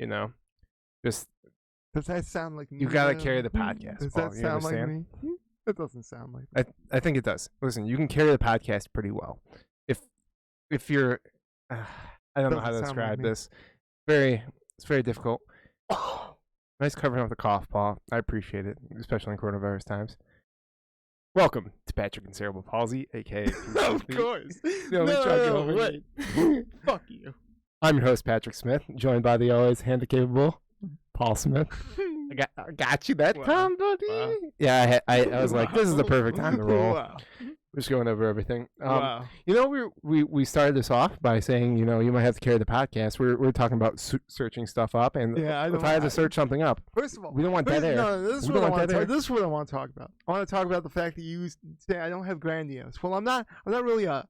You know, just Does that sound like me? you gotta carry the podcast. Does Paul, that you sound like understand? me? It doesn't sound like me. I think it does. Listen, you can carry the podcast pretty well. If you're, I don't know how to Doesn't sound like describe me. this. It's very difficult. Nice covering up the cough, Paul. I appreciate it, especially in coronavirus times. Welcome to Patrick and Cerebral Palsy, aka PCP. Of course. The only drug over me. Fuck you. I'm your host, Patrick Smith, joined by the always handy-capable Paul Smith. I got you that time, buddy. Wow. Yeah, I was like, this is the perfect time to roll. Wow. We're just going over everything. Wow. You know, we started this off by saying, you know, you might have to carry the podcast. We're talking about searching stuff up, and Yeah, if I had to search something up, First of all, we don't want dead air. No, this is We what don't I want want to dead talk. This is what I want to talk about. I want to talk about the fact that you say I don't have grandiose. Well, I'm not really a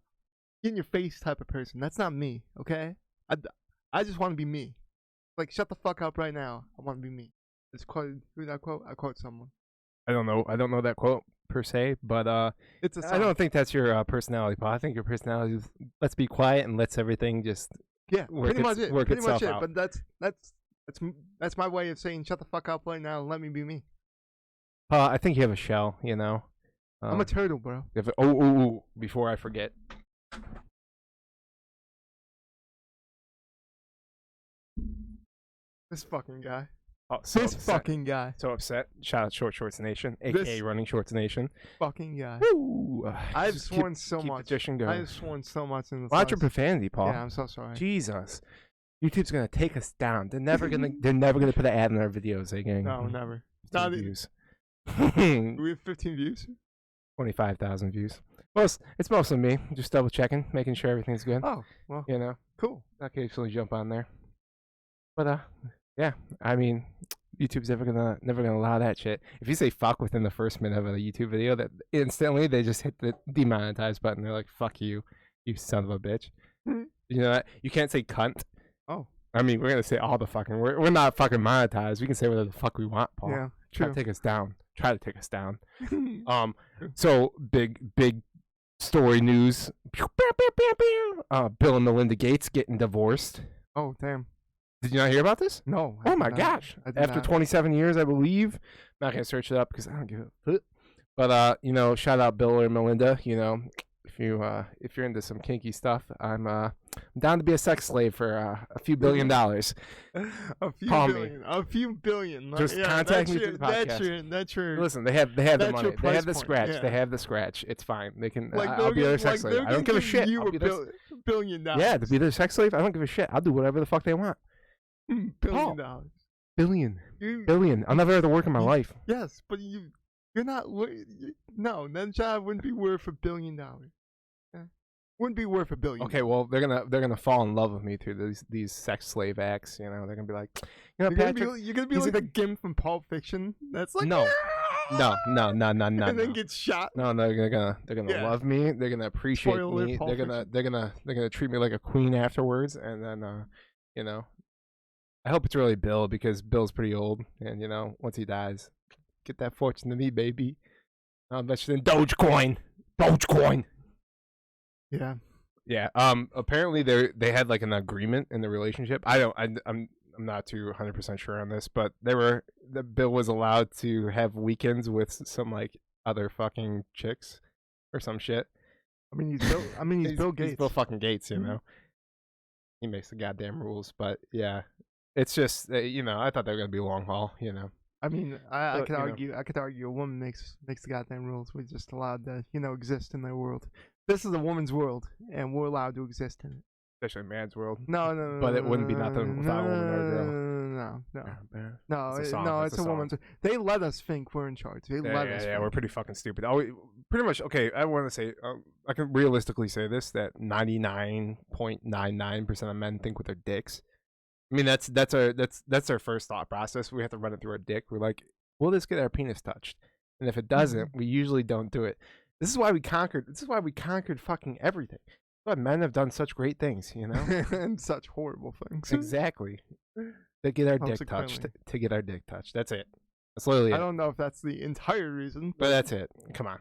in your face type of person. That's not me. Okay. I just want to be me. Like, shut the fuck up right now. I want to be me. It's quoted through that quote. I quote someone. I don't know that quote per se, but It's a song. I don't think that's your personality, Paul. I think your personality is let's be quiet and let's everything just work pretty much it. work Pretty much itself it. out. But that's my way of saying shut the fuck up right now and let me be me. I think you have a shell, you know. I'm a turtle, bro. Before I forget. This fucking guy. Oh, so This upset. fucking guy. So upset. Shout out Short Shorts Nation, aka This- Running Shorts Nation. Fucking guy. Woo! I've Just sworn so keep much. the tradition going. I've sworn so much in the Watch your last- profanity, Paul. Yeah, I'm so sorry. Jesus. YouTube's gonna take us down. They're never gonna put an ad in our videos again. No, never. 15 Not views. Do we have 15 views? 25,000 views. It's mostly me, just double checking, making sure everything's good. Oh, well, You know, cool. I occasionally jump on there. But yeah, I mean, YouTube's never gonna allow that shit. If you say fuck within the first minute of a YouTube video, that instantly they just hit the demonetize button. They're like, fuck you, you son of a bitch. You know that? You can't say cunt. Oh. I mean, we're gonna say all the fucking. We're not fucking monetized. We can say whatever the fuck we want, Paul. Yeah, Try true. to take us down. Try to take us down. So big story news. Bill and Melinda Gates getting divorced. Oh, damn. Did you not hear about this? No. I Oh did my not. gosh! I did After not. 27 years, I believe. I'm not gonna search it up because I don't give a fuck. But you know, shout out Bill and Melinda. You know, if you're into some kinky stuff, I'm down to be a sex slave for a few $1 billion. A few Call me. billion. A few billion. Just yeah, contact me that's through the your- podcast. That's your. Listen, they have the That's money. your They have price the point, scratch. yeah. They have the scratch. It's fine. They can. Like I'll be their sex slave. I don't give a shit. You I'll be their $1 billion. Yeah, to be their sex slave, I don't give a shit. I'll do whatever the fuck they want. $1 Paul. billion. Billion. I'll never have to work in my life. Yes, but you're not. No, that job wouldn't be worth $1 billion. Yeah. Wouldn't be worth $1 billion. Okay, well they're gonna fall in love with me through these sex slave acts. You know, they're gonna be like, you know, Patrick. You're gonna be he's like a- the Gimp from Pulp Fiction. That's like No. No. and then No. get shot. No, they're gonna Yeah. love me. They're gonna appreciate Spoiler, me. Pulp They're gonna treat me like a queen afterwards, and then you know, I hope it's really Bill because Bill's pretty old, and you know, once he dies, get that fortune to me, baby. I'll bet you in Dogecoin. Yeah. Yeah. Apparently they had like an agreement in the relationship. I'm not too 100% sure on this, but Bill was allowed to have weekends with some like other fucking chicks or some shit. I mean, he's Bill Gates. He's Bill fucking Gates, you know. He makes the goddamn rules, but yeah, it's just you know, I thought they were gonna be long haul, you know. I mean, I But, could you know. argue. I could argue a woman makes the goddamn rules. We're just allowed to, exist in their world. This is a woman's world, and we're allowed to exist in it. Especially man's world. No. But it wouldn't be nothing without a woman or a girl. No. It's a song, No, it's it's a a woman's. They let us think we're in charge. They let us. Yeah, think. we're pretty fucking stupid. Pretty much. Okay, I want to say I can realistically say this that 99.99% of men think with their dicks. I mean that's our first thought process. We have to run it through our dick. We're like, we'll just get our penis touched, and if it doesn't, we usually don't do it. This is why we conquered. This is why we conquered fucking everything. But men have done such great things, you know. and such horrible things. Exactly. To get our dick touched. To get our dick touched. That's it. That's literally it. I don't know if that's the entire reason, But that's it. Come on.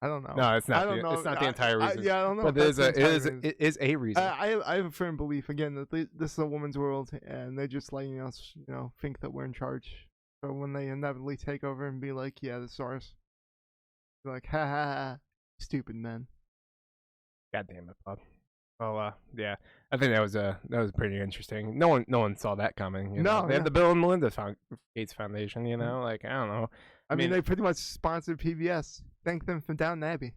I don't know. No, it's not. I don't know. It's not the entire reason. Yeah, I don't know. But if that's the entire reason. it is a reason. I have a firm belief again that this is a woman's world, and they're just letting us, think that we're in charge. So when they inevitably take over and be like, "Yeah, this is ours," be like, "Ha ha ha, stupid men." God damn it, Bob. Well, yeah, I think that was pretty interesting. No one saw that coming. You know? No, They yeah. had the Bill and Melinda Gates Foundation. You know, like I don't know. I mean, they pretty much sponsored PBS. Thank them for Downton Abbey.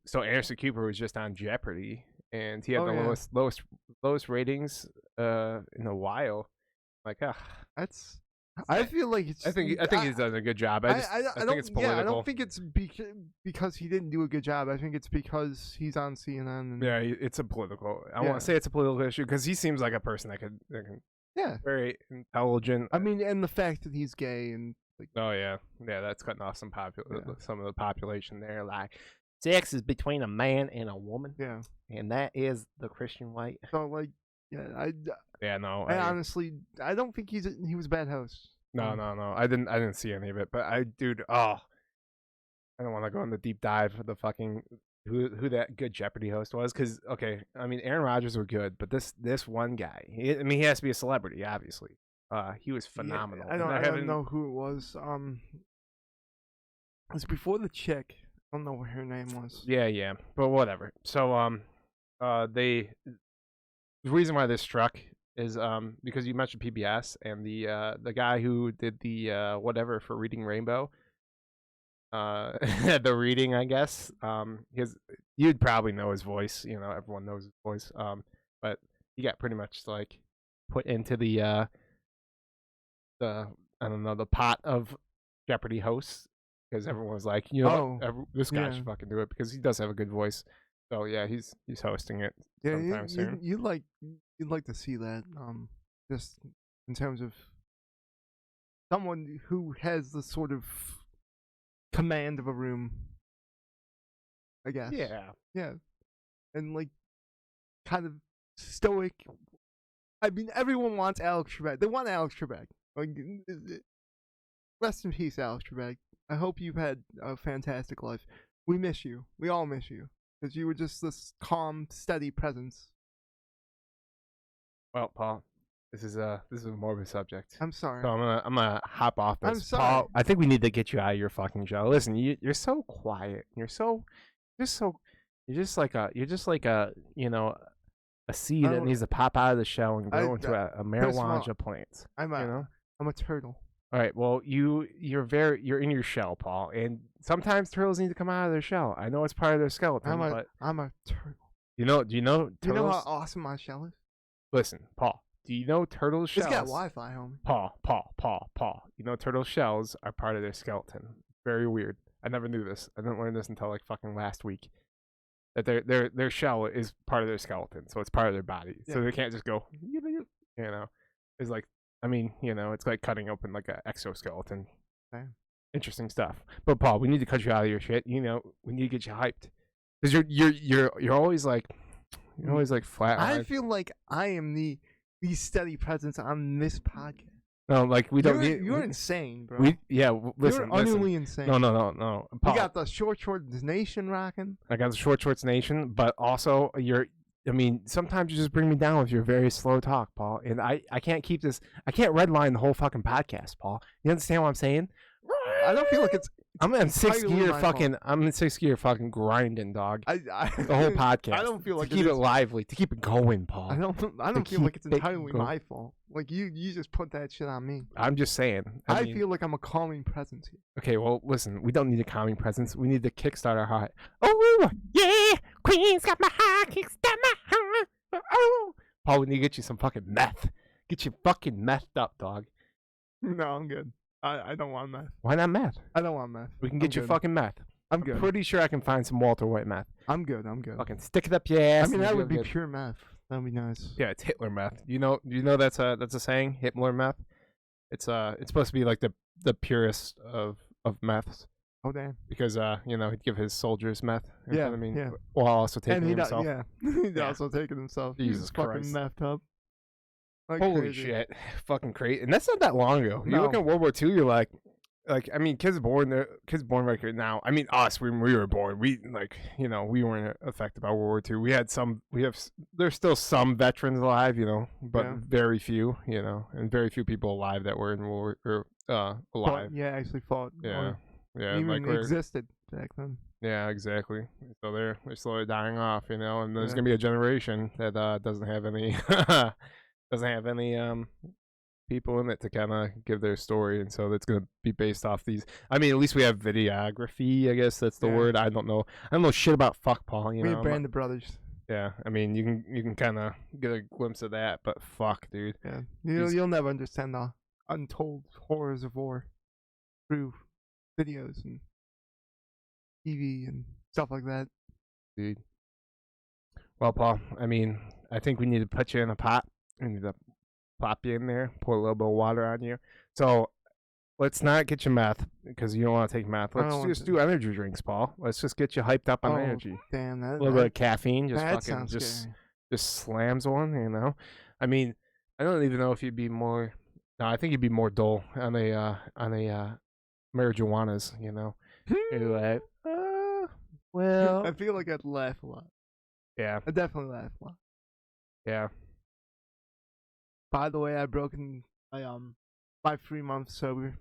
So Anderson Cooper was just on Jeopardy, and he had Oh, the yeah. lowest ratings in a while. Like, That's. I feel like it's. I think he's done a good job. I think it's political. Yeah, I don't think it's because he didn't do a good job. I think it's because he's on CNN. And, Yeah, it's a political. I want to say it's a political issue because he seems like a person that can. Yeah. Very intelligent. I mean, and the fact that he's gay and. Like, oh yeah, that's cutting off some of the population there. Like, sex is between a man and a woman. Yeah. And that is the Christian way. So like, yeah, I honestly, I don't think he was a bad host. No. I didn't see any of it, but I don't want to go in the deep dive of the fucking who that good Jeopardy host was, because okay, I mean Aaron Rodgers were good, but this one guy, he has to be a celebrity, obviously. He was phenomenal. Yeah, I don't know who it was. It was before the chick. I don't know what her name was. Yeah, but whatever. So the reason why this struck is because you mentioned PBS and the guy who did the whatever for Reading Rainbow, the reading, I guess. You'd probably know his voice. You know, everyone knows his voice. But he got pretty much like put into the I don't know, the pot of Jeopardy hosts, because everyone was like, this guy should fucking do it because he does have a good voice. So yeah, he's hosting it sometime soon. You'd like to see that, just in terms of someone who has the sort of command of a room, I guess. Yeah, and like kind of stoic. I mean, everyone wants Alex Trebek. They want Alex Trebek. Like, rest in peace, Alex Trebek. I hope you've had a fantastic life. We miss you. We all miss you, because you were just this calm, steady presence. Well, Paul, this is a morbid subject. I'm sorry. So I'm gonna hop off this. I'm sorry. Paul, I think we need to get you out of your fucking show. Listen, you're so quiet. You're just like a a seed that needs to pop out of the shell and grow into a marijuana plant. I'm a turtle. All right. Well, you're in your shell, Paul, and sometimes turtles need to come out of their shell. I know it's part of their skeleton, but I'm a turtle. Do you know turtles? Do you know how awesome my shell is? Listen, Paul. Do you know turtle shells? It's got Wi-Fi, homie. Paul. You know turtle shells are part of their skeleton. Very weird. I never knew this. I didn't learn this until like fucking last week. That their shell is part of their skeleton, so it's part of their body. Yeah. So they can't just go, It's like, I mean, it's like cutting open like an exoskeleton. Okay. Interesting stuff. But Paul, we need to cut you out of your shit. We need to get you hyped, because you're always like, flat. I feel like I am the steady presence on this podcast. No, like You're insane, bro. Listen. You're utterly insane. No. Paul, you got the Short Shorts Nation rocking. I got the Short Shorts Nation, but also sometimes you just bring me down with your very slow talk, Paul. And I can't keep this. I can't redline the whole fucking podcast, Paul. You understand what I'm saying? I don't feel like it's. I'm in sixth gear fucking grinding, dog. The whole podcast. I don't feel like to keep it lively, to keep it going, Paul. I don't feel like it's entirely my fault. Like you just put that shit on me. I'm just saying. I feel like I'm a calming presence here. Okay, well, listen, we don't need a calming presence. We need to kickstart our heart. Oh yeah, Queen's got my heart, kickstart my heart. Oh, Paul, we need to get you some fucking meth. Get you fucking methed up, dog. No, I'm good. I don't want meth. Why not meth? I don't want meth. We can get you fucking meth. I'm good. Pretty sure I can find some Walter White meth. I'm good. Fucking stick it up your ass. I mean, that would be pure meth. That'd be nice. Yeah, it's Hitler meth. You know that's a saying, Hitler meth. It's supposed to be like the purest of meths. Oh damn. Because he'd give his soldiers meth. Yeah. I mean, yeah. While also taking himself. He'd also taking himself. Jesus Christ. Fucking methed up. Like holy crazy. Shit. Fucking crazy. And that's not that long ago. No. You look at World War II, you're like, like, I mean, kids born right now. I mean, us when we were born, we like, you know, we weren't affected by World War II. There's still some veterans alive, you know, but very few, you know, and very few people alive that were in World War alive. Actually fought. Yeah, yeah, even like existed back then. Yeah, exactly. So they're slowly dying off, you know, and there's gonna be a generation that doesn't have any people in it to kind of give their story, and so that's gonna be based off these. I mean, at least we have videography. I guess that's the word. I don't know shit about fuck Paul. You know, Brand the Brothers. Yeah, I mean, you can kind of get a glimpse of that, but fuck, dude. Yeah, you'll never understand the untold horrors of war through videos and TV and stuff like that. Dude. Well, Paul, I mean, I think we need to put you in a pot. We need to plop you in there, pour a little bit of water on you. So let's not get you meth because you don't want to take meth. Let's just do energy drinks, Paul. Let's just get you hyped up on energy. Damn, a little bit of caffeine, just slams one. You know, I mean, I don't even know if you'd be more. No, I think you'd be more dull on a marijuanas. You know, you're like, well, I feel like I'd laugh a lot. Yeah, I definitely laugh a lot. Yeah. By the way, I've broken my 3 months sober.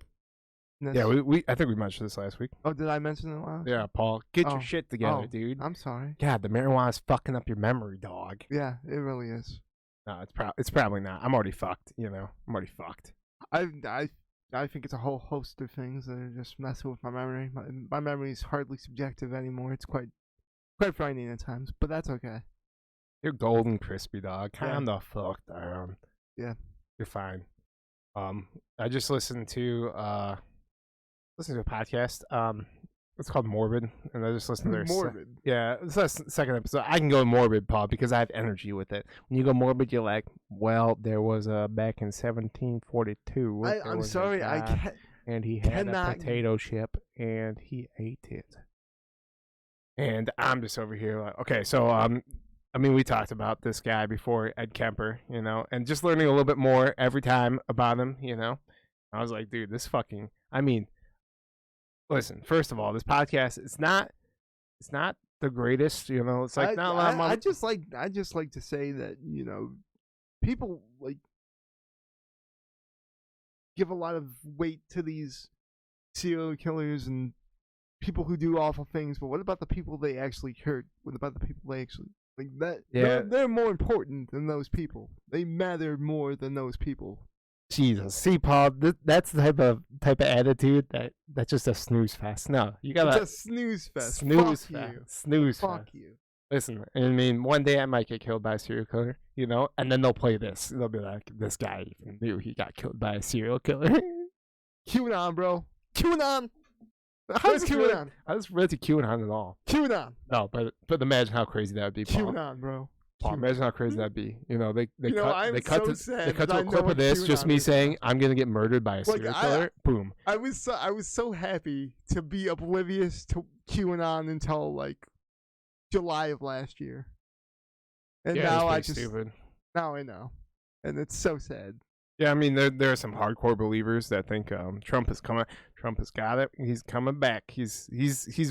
Yeah, I think we mentioned this last week. Oh, did I mention it last? Yeah, Paul, get your shit together, dude. I'm sorry. God, the marijuana's fucking up your memory, dog. Yeah, it really is. No, it's probably not. I'm already fucked. You know, I'm already fucked. I think it's a whole host of things that are just messing with my memory. My memory is hardly subjective anymore. It's quite frightening at times, but that's okay. You're golden crispy, dog. Calm the fuck down. Yeah, you're fine. I just listened to a podcast. It's called Morbid, and I just listened to their Morbid. It's the second episode. I can go morbid, Paul, because I have energy with it. When you go morbid, you're like, well, there was back in 1742. I'm sorry, I can't. And he had a potato chip, and he ate it. And I'm just over here like, okay, so I mean, we talked about this guy before, Ed Kemper, you know, and just learning a little bit more every time about him, you know. I was like, dude, listen, first of all, this podcast, it's not the greatest, you know. It's like not a lot of money. I just like to say that, you know, people like give a lot of weight to these serial killers and people who do awful things, but what about the people they actually hurt? What about the people they actually like that? Yeah, they're more important than those people. They matter more than those people. Jesus, see, Paul, that's the type of attitude that's just a snooze fest. No, you gotta. It's a snooze fest. Snooze Fuck fest. You. Snooze Fuck fest. you. Listen, I mean, one day I might get killed by a serial killer, you know, and then they'll play this. They'll be like, "This guy even knew he got killed by a serial killer." QAnon, bro. QAnon. How's QAnon? I was really to QAnon at all. QAnon. No, but imagine how crazy that would be, Paul. QAnon, bro. Paul, imagine how crazy that'd be. You know, they cut to a clip of this, just me saying I'm gonna get murdered by a serial killer. Boom. I was so happy to be oblivious to QAnon until like July of last year, and now I just stupid. Now I know, and it's so sad. Yeah, I mean, there are some hardcore believers that think Trump is coming. Trump has got it. He's coming back. He's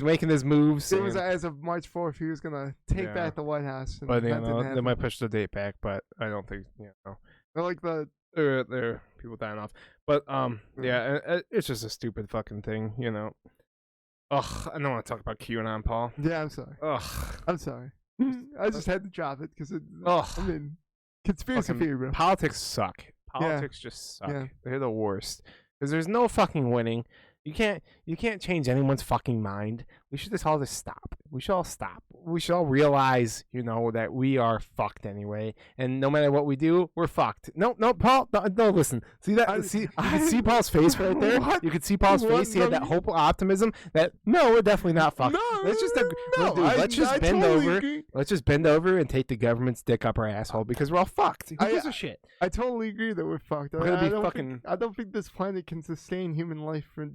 making his moves. It was as of March 4th. He was gonna take back the White House. And but you know, they might push the date back. But I don't think They're like there are people dying off. But yeah, it's just a stupid fucking thing, you know. Ugh, I don't want to talk about QAnon, Paul. Yeah, I'm sorry. Ugh, I'm sorry. I just had to drop it because I mean, conspiracy theory, bro. Politics suck. Politics just suck. Yeah. They're the worst. Because there's no fucking winning. You can't change anyone's fucking mind. We should just all stop. We should all stop. We should all realize, you know, that we are fucked anyway. And no matter what we do, we're fucked. No, Paul, no, listen. See that? You can see Paul's face right there. What? You can see Paul's face. He had that hopeful optimism that no, we're definitely not fucked. Let's just bend over. Agree. Let's just bend over and take the government's dick up our asshole because we're all fucked. Who gives a shit? I totally agree that we're fucked. I don't think this planet can sustain human life for.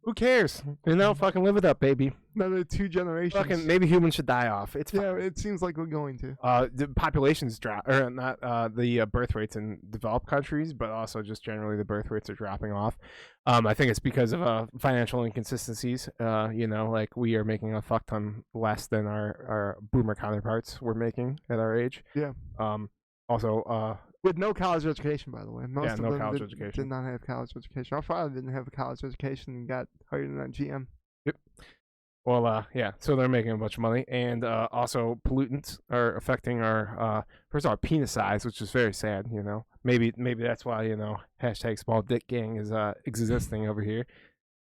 Who cares? You know, fucking live it up, baby. Another 2 generations. Fucking maybe humans should die off. It's fine. Yeah, it seems like we're going to. The populations drop, or not the birth rates in developed countries, but also just generally the birth rates are dropping off. I think it's because of financial inconsistencies. Like we are making a fuck ton less than our boomer counterparts were making at our age. Yeah. Also, with no college education, by the way. Most of them college did education. not have college education. Our father didn't have a college education and got hired in that GM. Yep. Well, yeah. So they're making a bunch of money, and also pollutants are affecting our first of all penis size, which is very sad. Maybe that's why hashtag small dick gang is existing over here.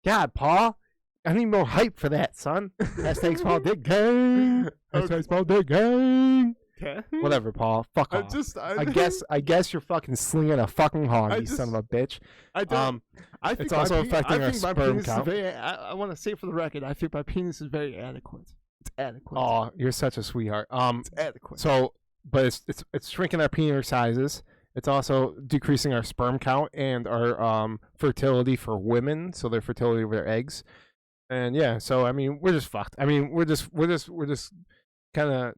God, Paul, I need more hype for that, son. Hashtag small dick gang. Hashtag small dick gang. Okay. Whatever, Paul. Fuck off. I guess you're fucking slinging a fucking hog, you son of a bitch. I don't. I think it's also affecting our sperm count. I want to say for the record, I think my penis is very adequate. It's adequate. Oh, you're such a sweetheart. It's adequate. So, but it's shrinking our penis sizes. It's also decreasing our sperm count and our fertility for women, so their fertility of their eggs. And yeah, so I mean, we're just fucked. I mean, we're just kind of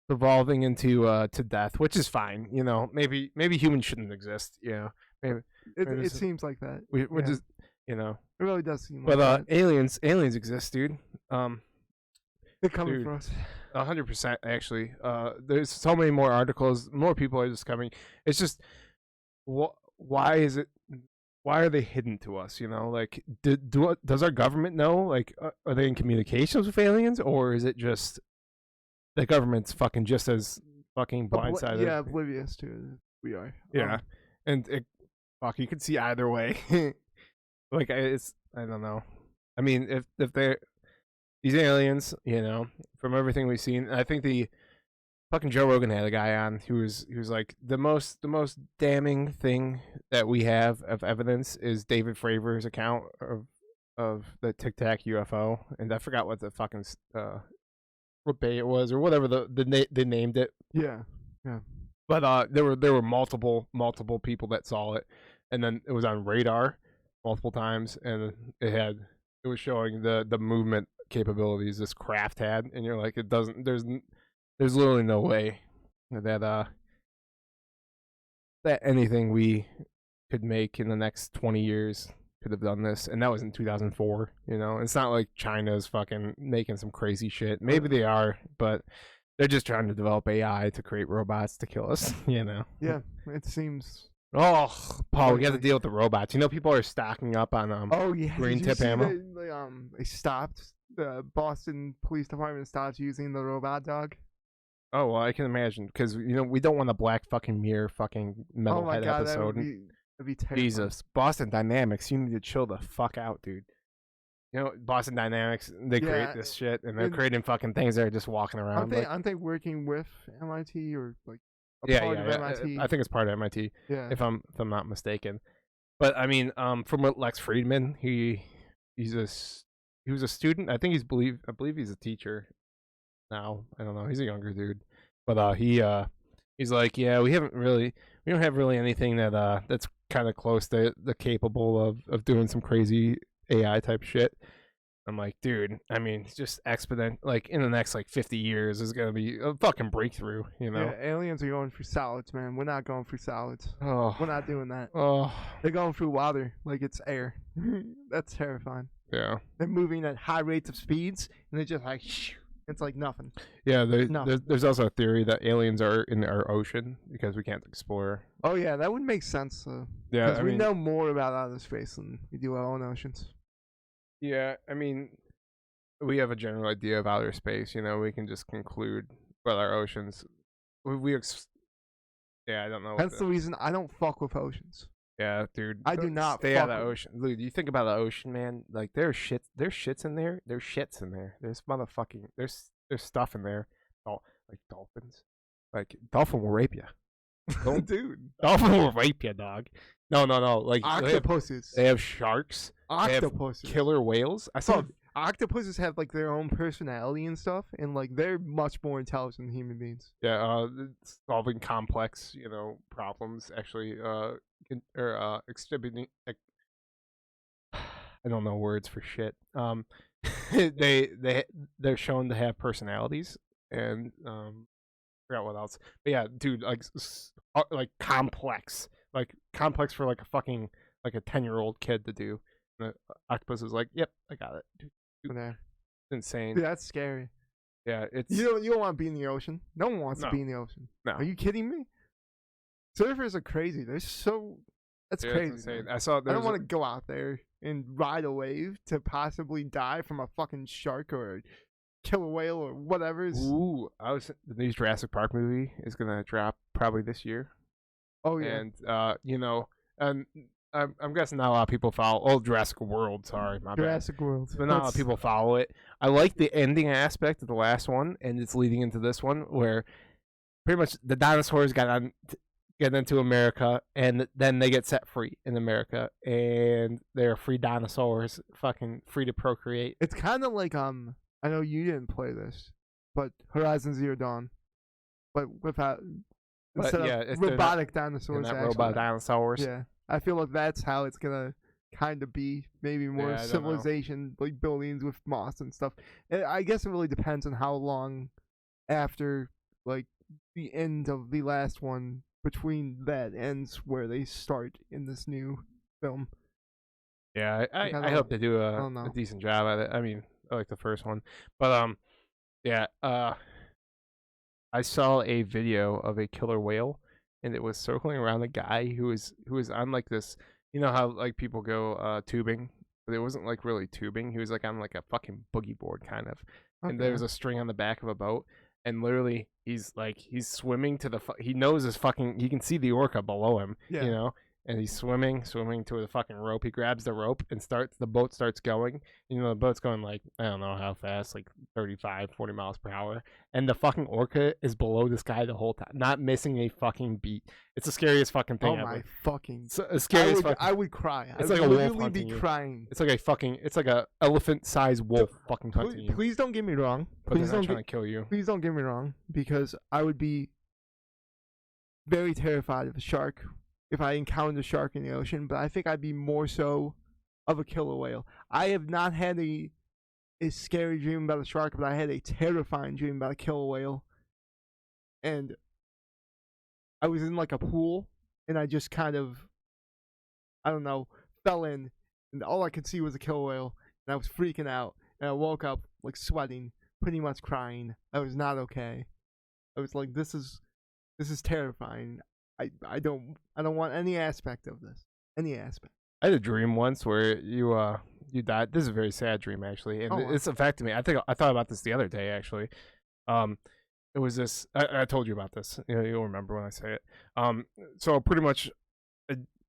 evolving into to death, which is fine. Maybe humans shouldn't exist. Maybe it seems like that. We're just it really does seem. But like that. aliens exist, dude. They're coming for us. 100%, actually. There's so many more articles. More people are discovering. It's just, why is it? Why are they hidden to us? Like, does our government know? Like, are they in communications with aliens, or is it just the government's fucking just as fucking blindsided? Yeah, oblivious to it. We are. Yeah, and you could see either way. Like, I don't know. I mean, if they're these aliens, from everything we've seen, I think the fucking Joe Rogan had a guy on who was like the most damning thing that we have of evidence is David Fravor's account of the Tic Tac UFO, and I forgot what the fucking what bay it was or whatever they named it. Yeah. But there were multiple people that saw it, and then it was on radar multiple times, and it was showing the movement capabilities this craft had, and you're like, it doesn't. There's literally no way that anything we could make in the next 20 years could have done this, and that was in 2004. It's not like China's fucking making some crazy shit. Maybe they are, but they're just trying to develop AI to create robots to kill us. Yeah, it seems. Oh, Paul, we got to deal with the robots. People are stocking up on green tip ammo. They stopped. The Boston Police Department stopped using the robot dog. Oh well, I can imagine because we don't want a black fucking mirror fucking metalhead episode. That'd be terrible. Jesus, Boston Dynamics, you need to chill the fuck out, dude. Boston Dynamics, they create this shit, and they're creating fucking things that are just walking around. Aren't they working with MIT or like part of MIT? I think it's part of MIT. Yeah. If I'm not mistaken. But I mean, from what Lex Friedman, he was a student. I think I believe he's a teacher now. I don't know. He's a younger dude, but he's like, yeah, we don't have really anything that's kind of close to the capable of doing some crazy AI type shit. I'm like, dude, I mean, just like in the next like 50 years is gonna be a fucking breakthrough, Yeah, aliens are going through solids, man. We're not going through solids. Oh, we're not doing that. Oh, they're going through water like it's air. That's terrifying. Yeah, they're moving at high rates of speeds, and they're just like, it's like nothing. Yeah, there's also a theory that aliens are in our ocean because we can't explore. Oh yeah, that would make sense. Yeah, because we know more about outer space than we do our own oceans. Yeah, I mean, we have a general idea of outer space. We can just conclude about our oceans. Yeah, I don't know. That's the reason I don't fuck with oceans. Yeah, dude. I do not stay out of the ocean. Dude, you think about the ocean, man. Like there's shits in there. There's shits in there. There's motherfucking there's stuff in there. Like dolphins. Like dolphin will rape you. Dude. Dolphin will rape you, dog. No. Like octopuses. They have sharks. Octopuses. They have killer whales. I saw octopuses have like their own personality and stuff, and like they're much more intelligent than human beings. Yeah, solving complex, problems actually exhibiting. I don't know words for shit. they're shown to have personalities, and forgot what else. But yeah, dude, like complex for like a fucking like a 10-year-old kid to do. And the octopus is like, "Yep, I got it." Dude, There. insane. Dude, that's scary. Yeah, it's You don't want to be in the ocean. No one wants No. to be in the ocean. no. Are you kidding me? Surfers are crazy. They're so. That's Dude, crazy. it's insane. Man. I saw I don't want to go out there and ride a wave to possibly die from a fucking shark or a killer whale or whatever. Ooh, the new Jurassic Park movie is gonna drop probably this year. Oh yeah. And and I'm guessing not a lot of people follow. Oh, Jurassic World. Sorry, my bad. Jurassic World. But not a lot of people follow it. I like the ending aspect of the last one, and it's leading into this one where pretty much the dinosaurs get into America, and then they get set free in America, and they're free dinosaurs, fucking free to procreate. It's kind of like I know you didn't play this, but Horizon Zero Dawn, but without instead of robotic dinosaurs. Not robot dinosaurs. Yeah, I feel like that's how it's gonna kind of be. Maybe more civilization, like buildings with moss and stuff. I guess it really depends on how long after like the end of the last one between that ends where they start in this new film. Yeah, I hope they do a decent job at it. I mean, I like the first one, but yeah, I saw a video of a killer whale, and it was circling around a guy who was on like this. You know how like people go tubing, but it wasn't like really tubing. He was like on like a fucking boogie board kind of, and there was a string on the back of a boat, and literally he's swimming to he knows his fucking, he can see the orca below him, you know, and he's swimming to the fucking rope. He grabs the rope and the boat starts going. You know, the boat's going like, I don't know how fast, like 35, 40 miles per hour. And the fucking orca is below this guy the whole time, not missing a fucking beat. It's the scariest fucking thing ever. Oh my fucking. It's the scariest I would cry. It's like a wolf hunting you. Crying. It's like a elephant-sized wolf fucking hunting you. Please don't get me wrong. Please don't trying to kill you. Please don't get me wrong, because I would be very terrified of a shark if I encountered a shark in the ocean, but I think I'd be more so of a killer whale. I have not had a scary dream about a shark, but I had a terrifying dream about a killer whale. And I was in like a pool, and I just kind of, I don't know, fell in, and all I could see was a killer whale, and I was freaking out, and I woke up like sweating, pretty much crying. I was not okay. I was like, this is terrifying. I don't want any aspect of this. Any aspect. I had a dream once where you died. This is a very sad dream actually, and it's affected me. I thought about this the other day actually. It was this. I told you about this. You know, you'll remember when I say it. So pretty much,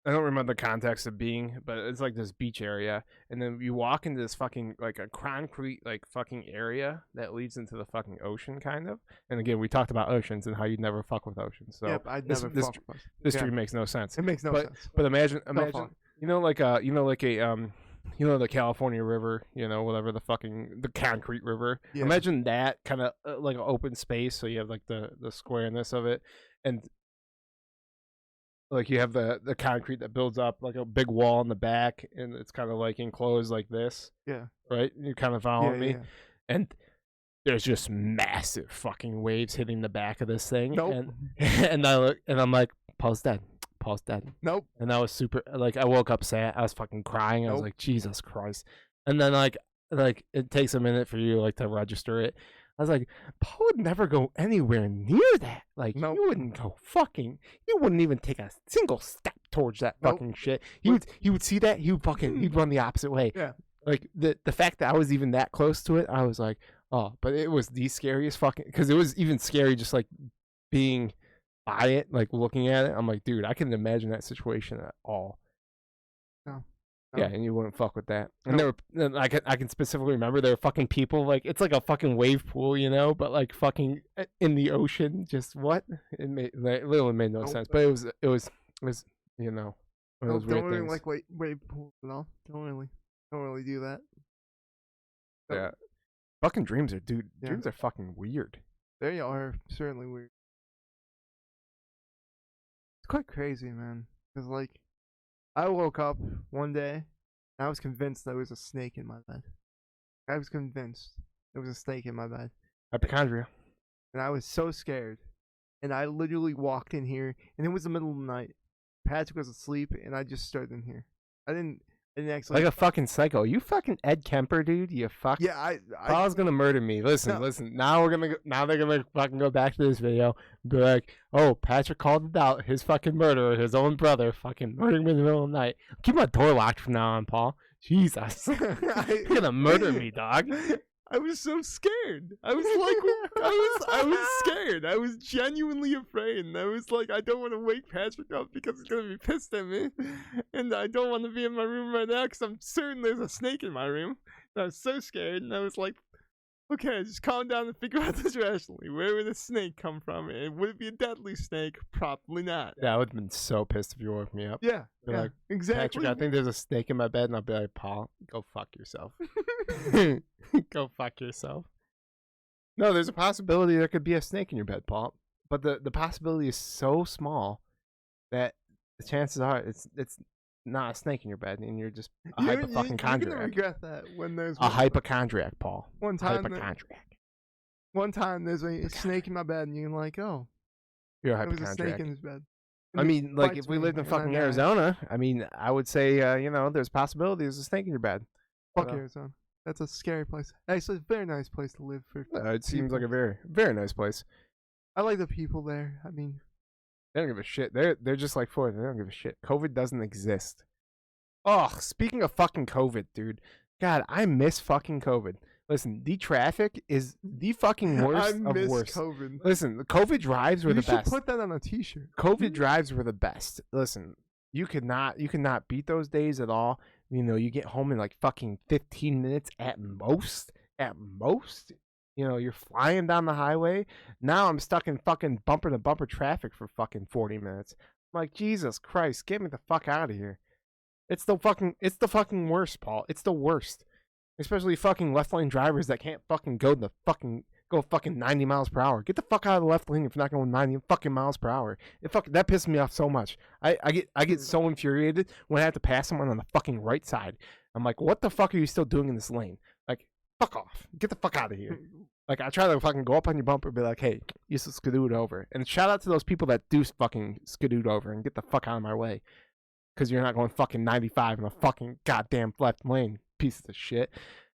I don't remember the context of being, but it's like this beach area, and then you walk into this fucking like a concrete like fucking area that leads into the fucking ocean kind of. And again, we talked about oceans and how you'd never fuck with oceans. So yep, I'd never fuck with us. This dream makes no sense. It makes no sense. But imagine you know the California River, you know, whatever the concrete river. Yeah. Imagine that kind of like an open space, so you have like the squareness of it, and like you have the concrete that builds up like a big wall in the back, and it's kind of like enclosed like this. Yeah. Right? You kind of following me? Yeah. And there's just massive fucking waves hitting the back of this thing. Nope. And I look, and I'm like, Paul's dead. Paul's dead. Nope. And I was super, like, I woke up sad. I was fucking crying. I was like, Jesus Christ. And then like it takes a minute for you like to register it. I was like, Paul would never go anywhere near that. Like, you wouldn't go fucking, you wouldn't even take a single step towards that fucking shit. He would see that, he'd run the opposite way. Yeah. Like, the fact that I was even that close to it, I was like, oh, but it was the scariest fucking, because it was even scary just like being by it, like looking at it. I'm like, dude, I couldn't imagine that situation at all. No. Yeah, and you wouldn't fuck with that. And there were, I can specifically remember there were fucking people, like, it's like a fucking wave pool, you know, but like fucking in the ocean. Just what? It literally made no sense. But it was you know, one of those weird don't really things. like wave pools at all. Don't really do that. So, yeah, fucking dreams are dreams are fucking weird. They are certainly weird. It's quite crazy, man. Cause like, I woke up one day and I was convinced there was a snake in my bed. I was convinced there was a snake in my bed. Hypochondria. And I was so scared. And I literally walked in here, and it was the middle of the night. Patrick was asleep, and I just stood in here. I didn't actually. Like a fucking psycho. You fucking Ed Kemper, dude. You fuck. Yeah, Paul's gonna murder me. Listen. Now they're gonna fucking go back to this video. And be like, oh, Patrick called it out. His fucking murderer, his own brother, fucking murdering me in the middle of the night. Keep my door locked from now on, Paul. Jesus, you're gonna murder me, dog. I was so scared. I was like, I was scared. I was genuinely afraid. And I was like, I don't want to wake Patrick up because he's going to be pissed at me. And I don't want to be in my room right now because I'm certain there's a snake in my room. And I was so scared. And I was like, okay, just calm down and figure out this rationally. Where would a snake come from? And would it be a deadly snake? Probably not. Yeah, I would have been so pissed if you woke me up. Yeah, Like, exactly. Patrick, I think there's a snake in my bed, and I'll be like, Paul, go fuck yourself. Go fuck yourself. No, there's a possibility there could be a snake in your bed, Paul. But the possibility is so small that the chances are it's not a snake in your bed, and you're just a hypochondriac. You're gonna regret that when there's a hypochondriac, Paul. One time, Hypochondriac. There's a snake in my bed, and you're like, oh, you're a there was a hypochondriac. snake in his bed. I mean, like, if we lived in fucking Arizona, I mean, I would say, there's a possibility there's a snake in your bed. Fuck Arizona. That's a scary place. Actually, it's a very nice place to live for. It seems like a very, very nice place. I like the people there. I mean, they don't give a shit. They're just like Florida. They don't give a shit. COVID doesn't exist. Oh, speaking of fucking COVID, dude. God, I miss fucking COVID. Listen, the traffic is the fucking worst of worst. COVID. Listen, the COVID drives were the best. You should put that on a t-shirt. COVID drives were the best. Listen, you could not beat those days at all. You know, you get home in like fucking 15 minutes at most. At most. You know, you're flying down the highway. Now I'm stuck in fucking bumper to bumper traffic for fucking 40 minutes. I'm like, Jesus Christ, get me the fuck out of here. It's the fucking worst, Paul. It's the worst. Especially fucking left lane drivers that can't fucking go 90 miles per hour. Get the fuck out of the left lane if you're not going 90 fucking miles per hour. That pisses me off so much. I get so infuriated when I have to pass someone on the fucking right side. I'm like, what the fuck are you still doing in this lane? Like, fuck off. Get the fuck out of here. Like, I try to fucking go up on your bumper and be like, hey, you should skedoot over. And shout out to those people that do fucking skedoot over and get the fuck out of my way. Because you're not going fucking 95 in a fucking goddamn left lane, pieces of shit.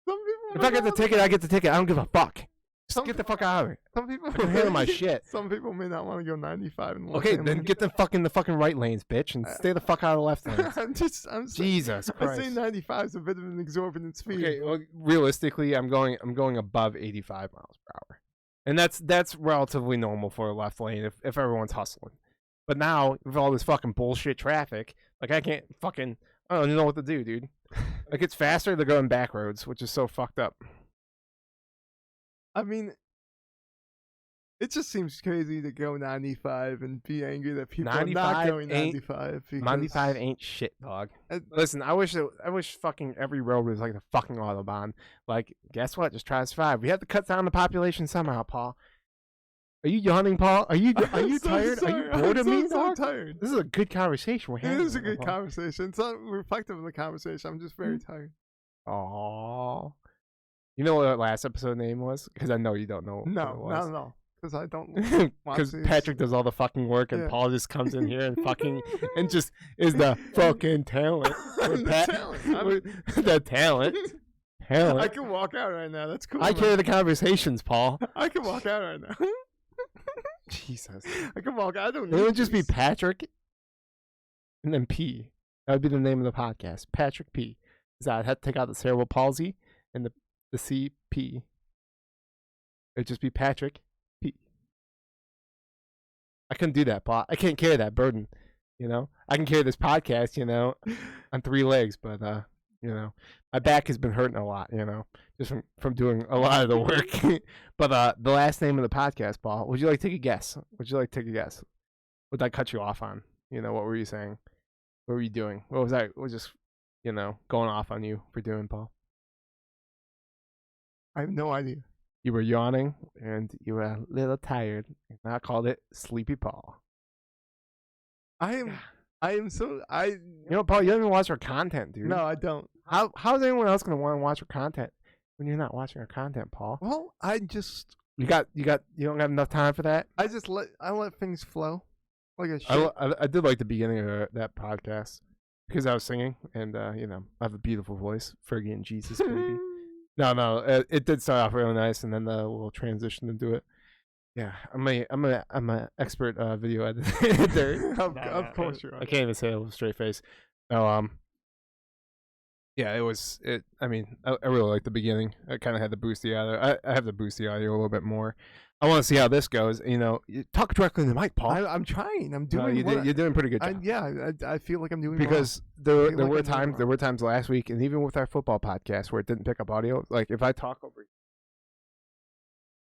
If I get the ticket, I get the ticket. I don't give a fuck. Just get the fuck out of it. Some people I can handle my shit. Some people may not want to go 95 in the okay, then get the fucking right lanes, bitch, and stay the fuck out of the left lanes. Jesus Christ. I say 95 is a bit of an exorbitant speed. Okay, well, realistically, I'm going above 85 miles per hour, and that's relatively normal for a left lane if everyone's hustling. But now with all this fucking bullshit traffic, like I can't fucking I don't even know what to do, dude. Like it's faster to go in back roads, which is so fucked up. I mean, it just seems crazy to go 95 and be angry that people are not going 95. 95 ain't shit, dog. Listen, I wish fucking every road was like the fucking Autobahn. Like, guess what? Just try to survive. We have to cut down the population somehow, Paul. Are you yawning, Paul? Are you tired? Sorry. Are you bored of me, dog? I'm tired. This is a good conversation we're having. It is a good conversation. It's not reflective of the conversation. I'm just very tired. Aww. You know what our last episode name was? Because I know you don't know. No, not at all. Because I don't. Because Patrick does all the fucking work, and Paul just comes in here and fucking and just is the fucking talent. The talent. I can walk out right now. That's cool. I carry the conversations, Paul. I can walk out right now. Jesus. I can walk out. I don't know. It would just be Patrick and then P. That would be the name of the podcast. Patrick P. Because I'd have to take out the cerebral palsy and the CP. It would just be Patrick P. I couldn't do that, Paul. I can't carry that burden, you know? I can carry this podcast, you know, on 3 legs, but, you know, my back has been hurting a lot, you know, just from doing a lot of the work. But the last name of the podcast, Paul, would you like to take a guess? What did I cut you off on? You know, what were you saying? What were you doing? What was I? Was just, you know, going off on you for doing, Paul? I have no idea. You were yawning and you were a little tired, and I called it Sleepy Paul. You know, Paul, you don't even watch our content, dude. No, I don't. How's anyone else gonna want to watch our content when you're not watching our content, Paul? Well, I don't have enough time for that. I let things flow like a shit. I did like the beginning of that podcast because I was singing, and I have a beautiful voice, Fergie and Jesus, baby. No, it did start off really nice, and then the little transition into it. Yeah, I'm a expert video editor. Of course you are. I can't even say it with a straight face. No, yeah, I mean, I really like the beginning. I kind of had to boost the audio. I have to boost the audio a little bit more. I want to see how this goes. You talk directly to the mic, Paul. I'm trying. I'm doing. You're doing a pretty good job. I feel like I'm doing because well. there were times last week, and even with our football podcast where it didn't pick up audio. Like if I talk over,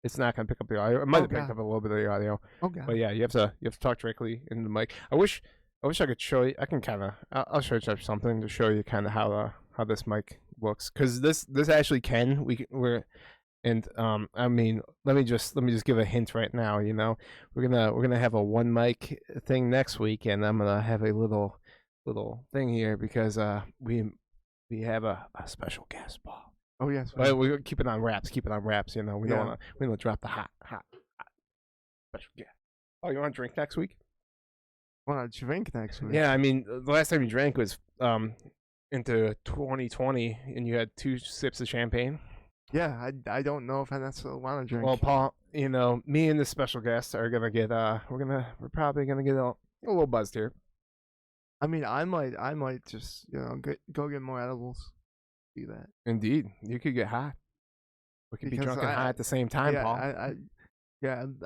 it's not gonna pick up the audio. It might have picked up a little bit of the audio. Okay. But yeah, you have to talk directly into the mic. I wish I could show you. I can I'll show you something to show you kind of how this mic looks, because this actually I mean, let me just give a hint right now. We're gonna have a one mic thing next week, and I'm gonna have a little thing here because we have a special guest, Paul. Oh yes. But we keep it on wraps. We don't want to drop the hot special guest. Oh, you want to drink next week? Want to drink next week? Yeah, I mean, the last time you drank was into 2020, and you had 2 sips of champagne. Yeah, I don't know if I necessarily want to drink. Well, Paul, me and the special guest are gonna get we're probably gonna get a little buzzed here. I mean, I might just go get more edibles. Do that. Indeed, you could get high. We could be drunk and high at the same time, yeah, Paul. I'm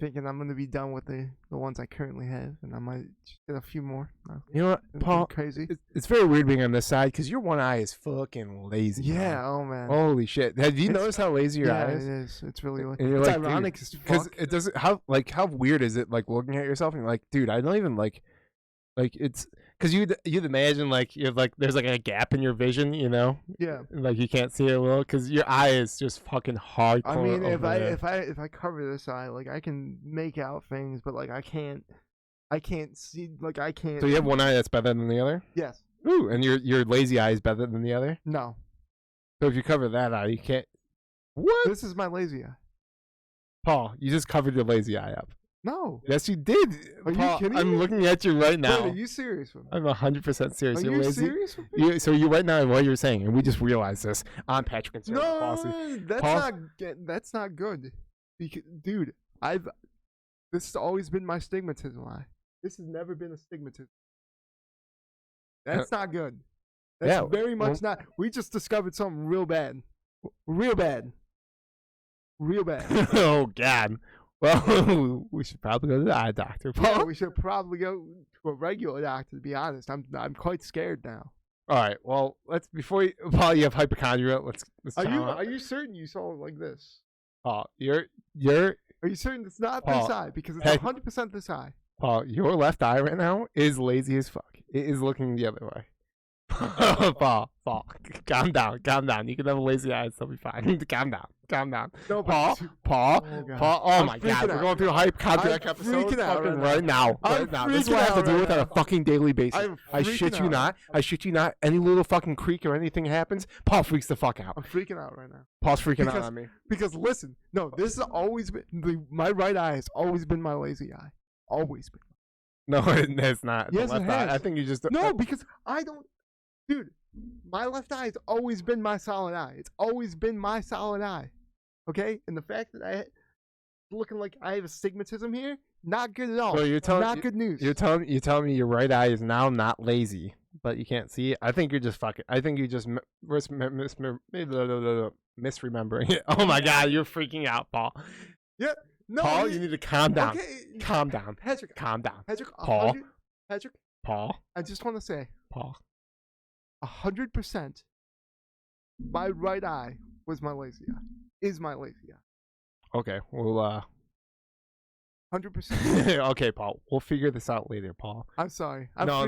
thinking I'm gonna be done with the ones I currently have, and I might just get a few more. You know what, Paul? Crazy. It's very weird being on this side because your one eye is fucking lazy. Yeah. Man. Oh man. Holy shit! Have you noticed how lazy your eye is? Yeah, it is. It's really. It's like, ironic because it doesn't. How weird is it? Like looking at yourself and you're like, dude, I don't even like it's. Because you'd imagine there's like a gap in your vision, Yeah. Like you can't see it well because your eye is just fucking hardcore. I mean, if I cover this eye, like I can make out things, but like I can't see. Like I can't. So you have one eye that's better than the other? Yes. Ooh, and your lazy eye is better than the other? No. So if you cover that eye, you can't. What? This is my lazy eye. Paul, you just covered your lazy eye up. No. Yes, you did. Are Paul, you kidding I'm me? looking at you right now. Wait, are you serious with me? I'm 100% serious. Are You're you lazy. serious with me? So you right now what you're saying, and we just realized this on Patrick and Cerebral Paulsy. No, that's not good. Because, dude, this has always been my stigmatism eye. This has never been a stigmatism. That's not good. That's very much not. We just discovered something real bad. Real bad. Real bad. Oh God. Well, we should probably go to the eye doctor, Paul. Yeah, we should probably go to a regular doctor. To be honest, I'm quite scared now. All right. Well, Paul, you have hypochondria. Let's. Are you certain you saw it like this? Paul, you're. Are you certain it's not Paul, this eye? Because it's 100% this eye. Paul, your left eye right now is lazy as fuck. It is looking the other way. Paul, calm down. You can have a lazy eye and still be fine. Calm down. No, Paul. Oh my God, we're going through a hypochondriac episode right now. This is what I have to deal with on a fucking daily basis. I shit you not. Any little fucking creak or anything happens, Paul freaks the fuck out. I'm freaking out right now. Paul's freaking out on me. Because listen, no, this has always been my right eye has always been my lazy eye. Always been. No, it's not. Yes, it has. I think you just no, because I don't. Dude, my left eye has always been my solid eye. It's always been my solid eye. Okay? And the fact that looking like I have astigmatism here, not good at all. So you're not good news. You're telling me your right eye is now not lazy, but you can't see it. I think you're just fucking. I think you just misremembering it. Oh my God, you're freaking out, Paul. Yeah. No, Paul, you need to calm down. Okay. Calm down. Patrick. Calm down. Patrick. Paul. Patrick. Paul. I just want to say. Paul. 100%. My right eye was my lazy eye. Is my lazy eye. Okay. Well. 100%. Okay, Paul. We'll figure this out later, Paul. I'm sorry. No.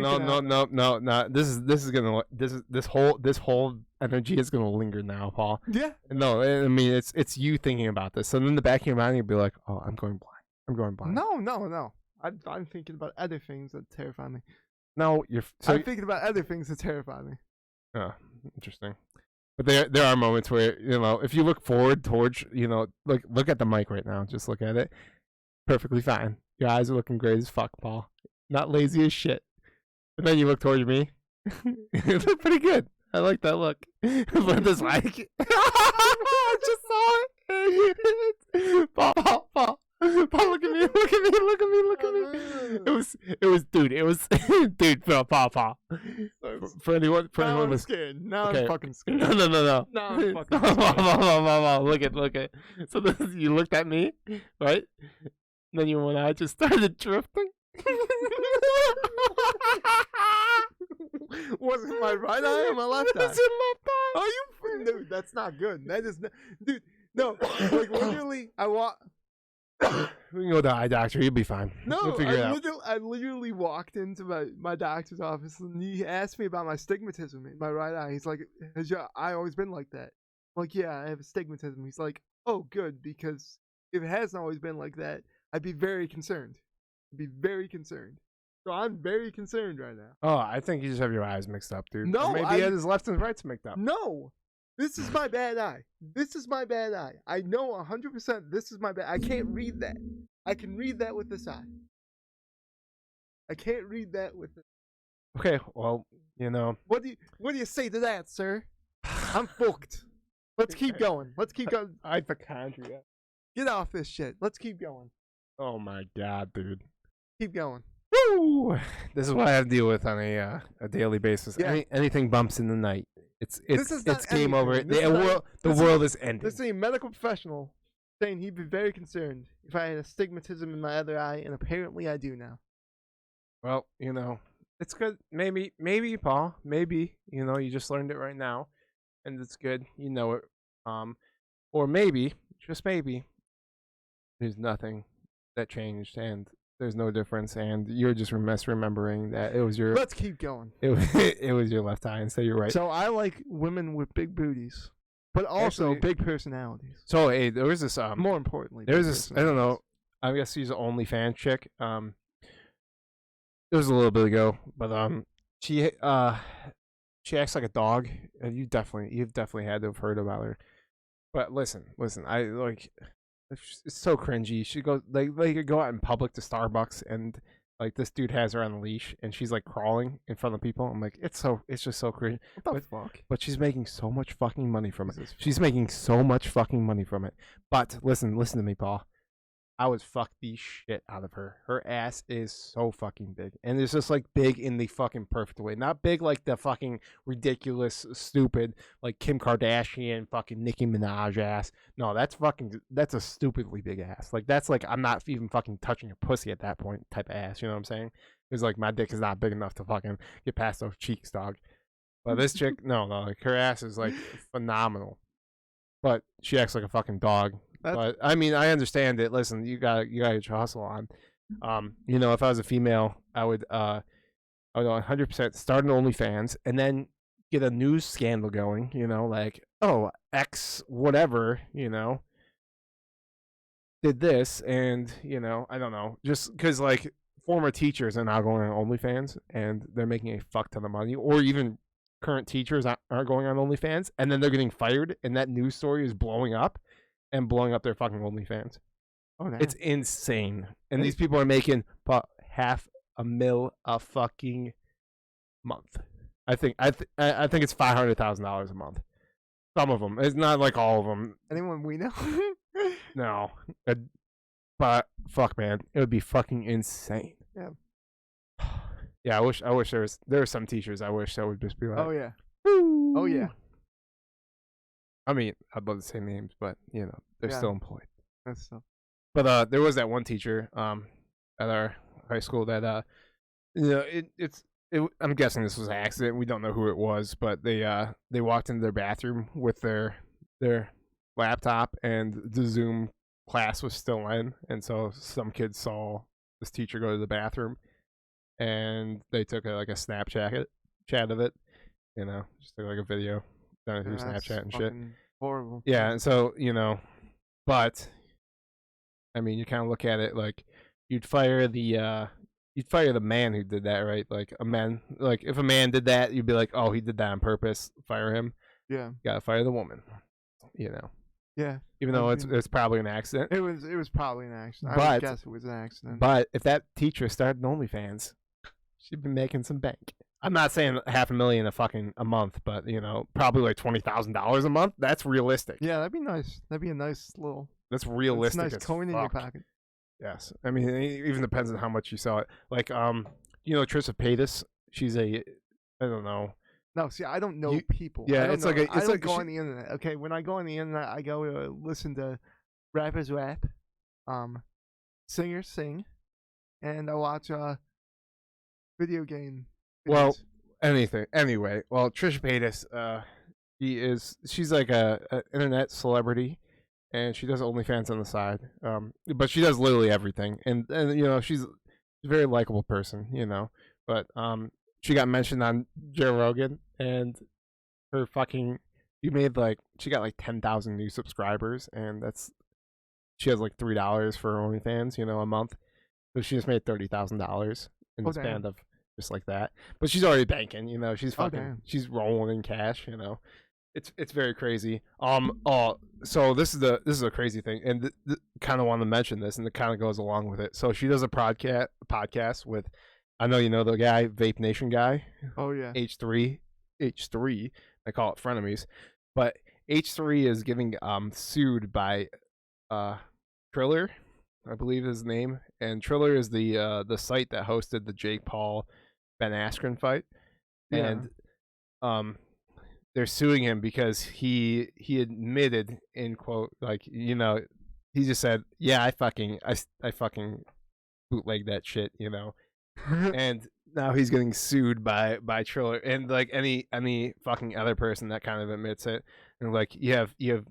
This whole energy is gonna linger now, Paul. Yeah. No, I mean it's you thinking about this. So in the back of your mind, you'll be like, "Oh, I'm going blind." No. I'm thinking about other things that terrify me. No, I'm thinking about other things that terrify me. Oh, interesting. But there are moments where, if you look forward towards, look at the mic right now. Just look at it. Perfectly fine. Your eyes are looking great as fuck, Paul. Not lazy as shit. And then you look towards me. You look pretty good. I like that look. But this mic. I just saw it. Paul, look at me. Dude, Paul. For anyone Now I'm was scared. Now okay. I'm fucking scared. No. Now I'm fucking scared. Look at. So you looked at me, right? And then you and I just started drifting. Was it my right eye or my left eye? It's your left eye. Oh, dude, that's not good. That is not, dude. No, like literally, I walk. We can go to the eye doctor. You'll be fine. No, we'll figure it out. I literally walked into my doctor's office and he asked me about my stigmatism in my right eye. He's like, "Has your eye always been like that?" I'm like, "Yeah, I have astigmatism." He's like, "Oh, good, because if it hasn't always been like that, I'd be very concerned. So I'm very concerned right now. Oh, I think you just have your eyes mixed up, dude. No, or maybe he had his left and rights mixed up. No, this is my bad eye. I know 100% this is my bad. I can't read that. I can read that with this eye. I can't read that with this. Okay, well, What do you say to that, sir? I'm fucked. Let's keep going. Hypochondria. Get off this shit. Let's keep going. Oh my god, dude. Keep going. Woo! This is what I have to deal with on a daily basis. Yeah. Anything bumps in the night, it's game over. Anything. The world is ending. This is a medical professional saying he'd be very concerned if I had astigmatism in my other eye, and apparently I do now. Well, it's good. Maybe, Paul. Maybe, you just learned it right now, and it's good. You know it. Or maybe, just maybe, there's nothing that changed, and there's no difference, and you're just misremembering that it was your. Let's keep going. It was your left eye instead. You're right. So I like women with big booties, but also Actually, big personalities. So hey, there was this More importantly, there was this. I don't know. I guess she's an OnlyFans chick. It was a little bit ago, but she acts like a dog. And you've definitely had to have heard about her. But listen, I like. It's so cringy. She goes like you go out in public to Starbucks and like this dude has her on a leash and she's like crawling in front of people. I'm like, it's just so cringy. What the fuck? But she's making so much fucking money from it. She's making so much fucking money from it. But listen to me, Paul. I would fuck the shit out of her. Her ass is so fucking big. And it's just like big in the fucking perfect way. Not big like the fucking ridiculous, stupid, like Kim Kardashian, fucking Nicki Minaj ass. No, that's a stupidly big ass. Like that's like I'm not even fucking touching a pussy at that point type of ass. You know what I'm saying? It's like my dick is not big enough to fucking get past those cheeks, dog. But this chick, no, like her ass is like phenomenal. But she acts like a fucking dog. But I mean, I understand it. Listen, you got your hustle on. If I was a female, I would 100% start an OnlyFans and then get a news scandal going. Like X whatever, did this, and I don't know, just because like former teachers are now going on OnlyFans and they're making a fuck ton of money, or even current teachers are going on OnlyFans and then they're getting fired, and that news story is blowing up. And blowing up their fucking OnlyFans. Oh, no. It's insane. And these people are making $500,000 a fucking month. I think it's $500,000 a month. Some of them. It's not like all of them. Anyone we know? No. But fuck, man, it would be fucking insane. Yeah. Yeah, I wish there were some teachers I wish that would just be like, oh yeah. Woo! Oh yeah. I mean, I'd love to say names, but they're still employed. That's so. But there was that one teacher at our high school that I'm guessing this was an accident. We don't know who it was, but they walked into their bathroom with their laptop, and the Zoom class was still in, and so some kids saw this teacher go to the bathroom, and they took a Snapchat of it, just took like a video. Done it through Snapchat and shit. Horrible. Yeah, and so but I mean, you kind of look at it like you'd fire the man who did that, right? Like if a man did that, you'd be like, oh, he did that on purpose, fire him. Yeah. Gotta fire the woman. You know. Yeah. Even though it's probably an accident. It was probably an accident. I But- would guess it was an accident. But if that teacher started OnlyFans, she'd be making some bank. I'm not saying $500,000 a month, but you know, probably like $20,000 a month. That's realistic. Yeah, that'd be nice. That'd be a nice little. That's realistic. Nice as coin in your fuck. pocket. Yes, I mean, it even depends on how much you saw it. Like, you know, Trisha Paytas. She's I don't know. No, see, I don't know people. Yeah, I don't it's know, like a- I it's don't like go on the internet. Okay, when I go on the internet, I go listen to rappers rap, singers sing, and I watch video game. Well, videos. anything. Anyway, well, Trisha Paytas, she's like a internet celebrity, and she does OnlyFans on the side. But she does literally everything, and you know, she's a very likable person, you know. But she got mentioned on Joe Rogan, and her fucking she got like 10,000 new subscribers, and she has like $3 for OnlyFans, you know, a month. So she just made $30,000 in the span of just like that. But she's already banking, you know. She's she's rolling in cash, you know. It's very crazy. So this is a crazy thing, and kind of want to mention this, and it kind of goes along with it. So she does a podcast with, I know you know the guy, Vape Nation guy. Oh yeah. H3. I call it frenemies, but H3 is getting sued by Triller, I believe is his name, and Triller is the site that hosted the Jake Paul Ben Askren fight, and they're suing him because he admitted, in quote, like, you know, he just said, yeah, I fucking bootlegged that shit, you know. And now he's getting sued by Triller, and like any fucking other person that kind of admits it, and like you have you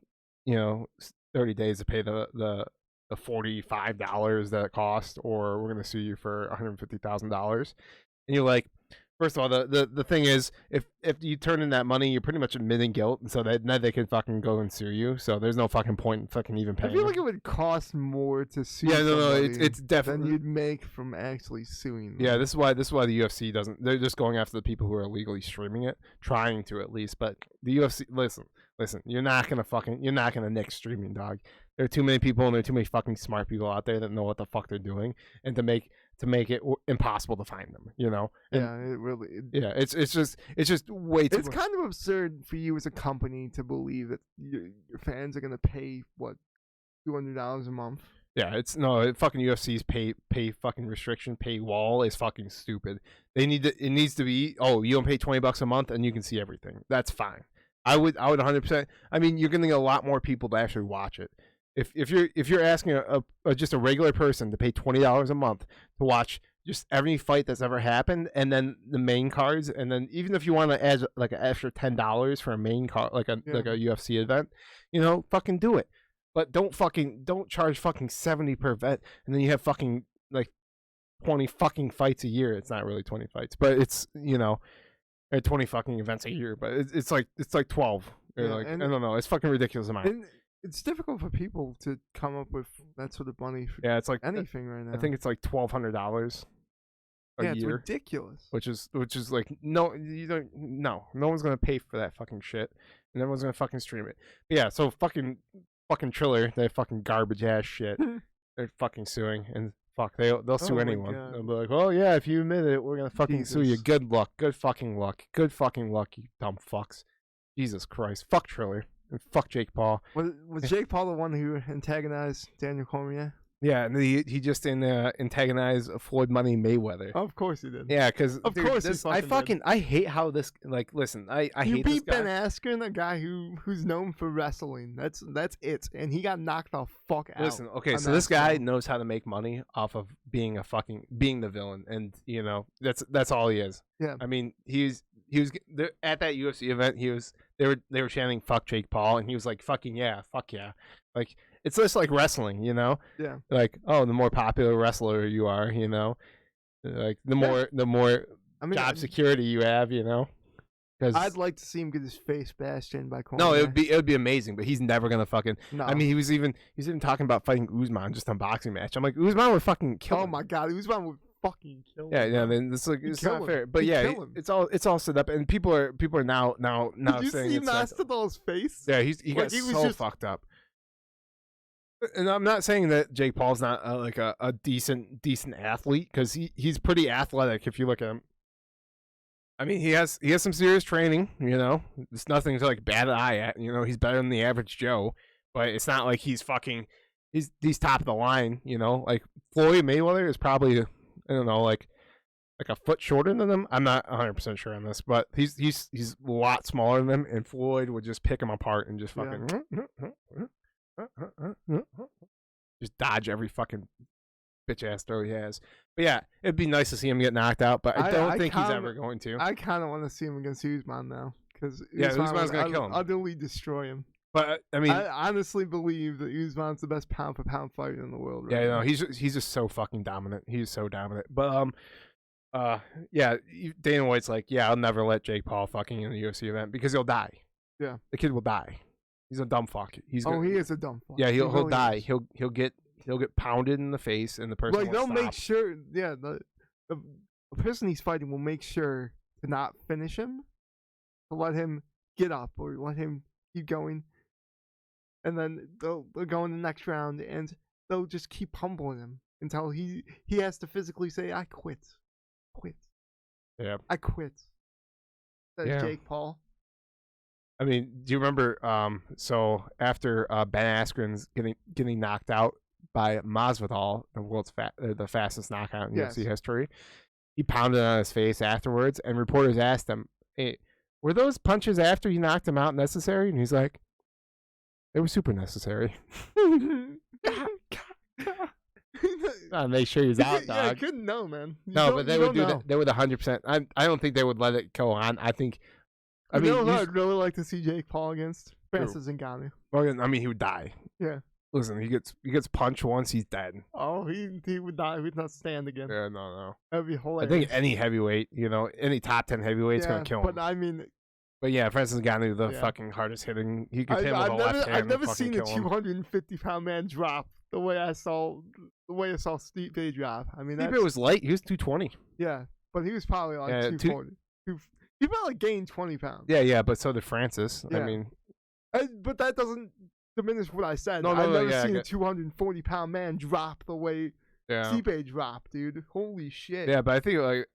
know 30 days to pay the $45 that it cost, or we're gonna sue you for $150,000. And you're like, first of all, the thing is, if you turn in that money, you're pretty much admitting guilt, and so now they can fucking go and sue you. So there's no fucking point in fucking even paying. I feel like it would cost more to sue. Yeah, no, somebody it's definitely than you'd make from actually suing them. Yeah, this is why the UFC doesn't. They're just going after the people who are illegally streaming it, trying to at least. But the UFC, listen, you're not gonna nick streaming, dog. There are too many people, and there are too many fucking smart people out there that know what the fuck they're doing, and to make it impossible to find them, you know. And, yeah, it really. Yeah, it's just way too. It's kind of absurd for you as a company to believe that your fans are gonna pay what $200 a month. Yeah, it's no fucking UFC's pay fucking restriction paywall is fucking stupid. It needs to be, oh, you don't pay $20 a month and you can see everything. That's fine. I would 100%. I mean, you're gonna get a lot more people to actually watch it. If you're asking just a regular person to pay $20 a month to watch just every fight that's ever happened, and then the main cards, and then even if you want to add like an extra $10 for a main card, like a UFC event, you know, fucking do it. But don't charge fucking $70 per event, and then you have fucking like 20 fucking fights a year. It's not really 20 fights, but it's, you know, 20 fucking events a year. But it's like 12. Or like, I don't know. It's fucking ridiculous amount. And it's difficult for people to come up with that sort of money for it's like anything right now. I think it's like $1,200 a year. It's ridiculous. Which is like no one's gonna pay for that fucking shit, and everyone's gonna fucking stream it. But yeah, so fucking Triller, that fucking garbage ass shit. They're fucking suing, and fuck, they'll sue anyone. They'll be like, oh yeah, if you admit it, we're gonna fucking sue you. Good luck, good fucking luck, you dumb fucks. Jesus Christ, fuck Triller and fuck Jake Paul. Was Jake Paul the one who antagonized Daniel Cormier? Yeah, and he just antagonized Floyd Money Mayweather. Oh, of course he did. Yeah, because of course I hate how this, like, listen, I hate this guy. Ben Askren, a guy who's known for wrestling. That's it, and he got knocked the fuck out. Listen, okay, so this guy knows how to make money off of being the villain, and you know that's all he is. Yeah, I mean he was at that UFC event. They were chanting "fuck Jake Paul," and he was like, "Fucking yeah, fuck yeah," like. It's just like wrestling, you know? Yeah. Like, oh, the more popular wrestler you are, you know? Like, the more job security you have, you know? Cause I'd like to see him get his face bashed in by Cormier. No, it would be amazing, but he's never gonna fucking. No. I mean, he was even talking about fighting Usman just a boxing match. I'm like, Usman would fucking kill him. Oh my god, Usman would fucking kill him. Yeah, yeah. I bro. mean, it's like He'd it's kill not him. fair, but He'd yeah, kill him. it's all set up, and people are now Did you saying see it's like, Mastodon's face? yeah, he Like, got he was so just- fucked up. And I'm not saying that Jake Paul's not like a decent athlete, because he's pretty athletic if you look at him. I mean, he has some serious training. You know, it's nothing to like bat an eye at. You know, he's better than the average Joe, but it's not like he's top of the line. You know, like Floyd Mayweather is probably, I don't know, like a foot shorter than him. I'm not 100% sure on this, but he's a lot smaller than him, and Floyd would just pick him apart and just fucking just dodge every fucking bitch ass throw he has. But yeah, it'd be nice to see him get knocked out, but I don't think he's ever going to. I kind of want to see him against Usman now, because Usman's gonna kill him. Utterly destroy him. But I mean, I honestly believe that Usman's the best pound for pound fighter in the world. Right yeah, now. no, he's just so fucking dominant. He's so dominant. But yeah, Dana White's like, yeah, I'll never let Jake Paul fucking in the UFC event because he'll die. Yeah, the kid will die. He's a dumb fuck. He is a dumb fuck. Yeah, he'll really die. Is. He'll get pounded in the face, and the person like will they'll stop. make sure. Yeah, the person he's fighting will make sure to not finish him, to let him get up or let him keep going, and then they'll go in the next round, and they'll just keep humbling him until he has to physically say, "I quit." Yeah, I quit. Says Jake Paul. I mean, do you remember? So after Ben Askren's getting knocked out by Masvidal, the fastest knockout in UFC history, he pounded on his face afterwards, and reporters asked him, "Hey, were those punches after you knocked him out necessary?" And he's like, "They were super necessary." Make sure he's out, dog. Yeah, I couldn't know, man. But they would do that. They would 100%. I don't think they would let it go on. I think. I mean, I'd really like to see Jake Paul against Francis Ngannou. Well, I mean, he would die. Yeah. Listen, he gets punched once, he's dead. Oh, he would die. He would not stand again. Yeah, no. That'd be hilarious. I think any heavyweight, any top 10 heavyweight's gonna kill him. But I mean. But yeah, Francis Ngannou, the fucking hardest hitting. He could hit with a left hand. I've never and seen a kill him. 250-pound man drop the way I saw Stipe drop. I mean, Stipe was light. He was 220. Yeah, but he was probably like 240. He probably gained 20 pounds. Yeah, but so did Francis. Yeah. I mean, but that doesn't diminish what I said. No, I've never seen a 240-pound man drop the way Stipe dropped, dude. Holy shit. Yeah, but I feel like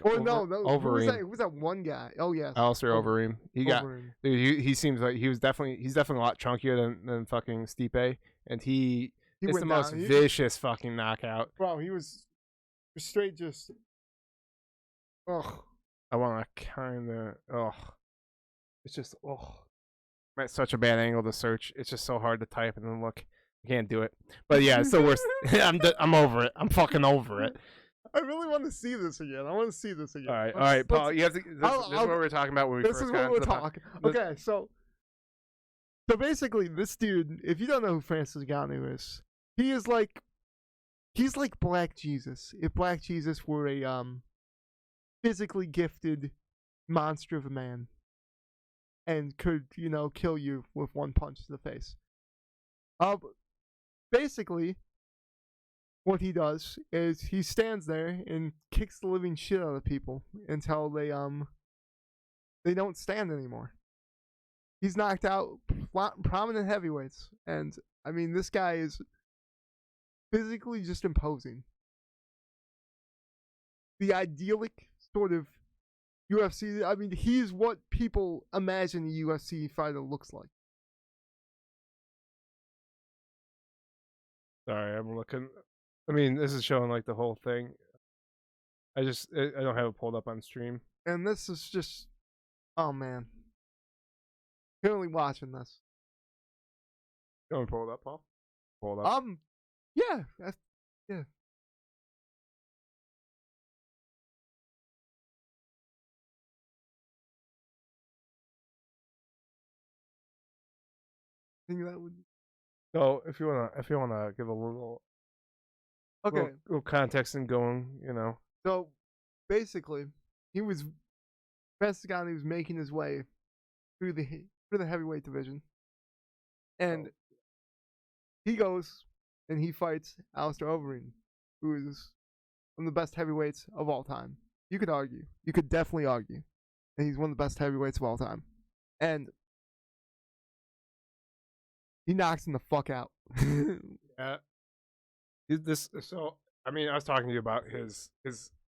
Overeem. Who was that one guy? Oh yeah, Alistair Overeem. Dude, he seems like he's definitely a lot chunkier than fucking Stipe, and it's the most vicious fucking knockout. Bro, he was straight just. Ugh. I want to it's just I'm at such a bad angle to search. It's just so hard to type and then look. I can't do it. But yeah, it's the worst. I'm over it. I'm fucking over it. I really want to see this again. All right, Paul. You have to. This is what we're talking about when we first got into the podcast. Okay, so basically, this dude. If you don't know who Francis Ngannou is, he's like Black Jesus. If Black Jesus were a physically gifted monster of a man, and could kill you with one punch to the face. Basically, what he does is he stands there and kicks the living shit out of people until they don't stand anymore. He's knocked out prominent heavyweights, and I mean, this guy is physically just imposing. The idyllic sort of UFC. I mean, he's what people imagine a UFC fighter looks like. Sorry, I'm looking. I mean, this is showing like the whole thing. I don't have it pulled up on stream. And this is just, oh man. Currently watching this. You want me to pull it up, Paul? Pull it up. Yeah. Yeah. I think that would. So if you wanna give a little little context and going, So basically, Francis Ngannou was making his way through the heavyweight division, and he goes and he fights Alistair Overeem, who is one of the best heavyweights of all time. You could argue. You could definitely argue that he's one of the best heavyweights of all time. And he knocks him the fuck out. Yeah. So I mean, I was talking to you about his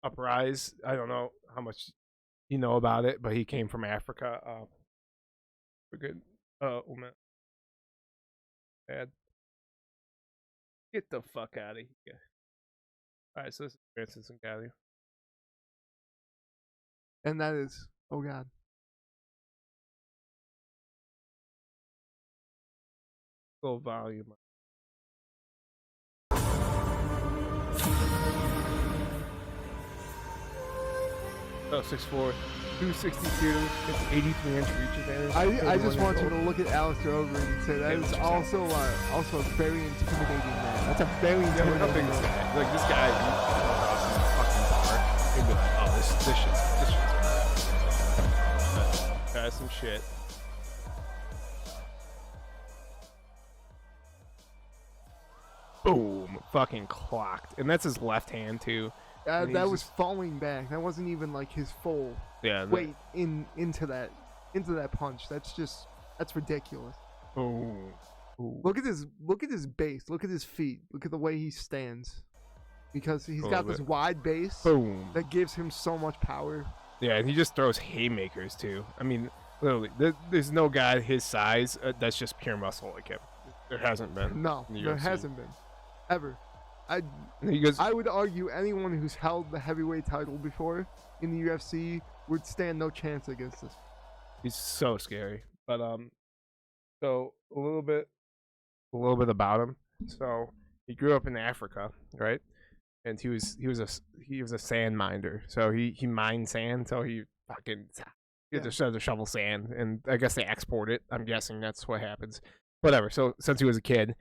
uprise. I don't know how much you know about it, but he came from Africa. We're good. Oh man, bad. Get the fuck out of here. All right, so this is Francis and Gallia. And that is, oh god. Full volume. Oh, 6'4", 262, 83-inch reach advantage. I just want you to look at Alistair Overeem and say that is also a very intimidating man. That's a very intimidating How big is this guy? Like this guy, you come across in a fucking bar, you'd be like, oh, this shit's got some shit. Boom, fucking clocked, and that's his left hand too. That was falling back. That wasn't even like his full weight into that punch. That's ridiculous. Boom. Look at his base. Look at his feet. Look at the way he stands. Because he's got this wide base that gives him so much power. Yeah, and he just throws haymakers too. I mean, literally, there's no guy his size that's just pure muscle like him. There hasn't been. No, there hasn't been. Ever. I would argue anyone who's held the heavyweight title before in the UFC would stand no chance against this. He's so scary. But so a little bit about him. So he grew up in Africa, right? And he was a sand miner. So he mined sand. So he had to shovel sand, and I guess they export it. I'm guessing that's what happens. Whatever. So since he was a kid,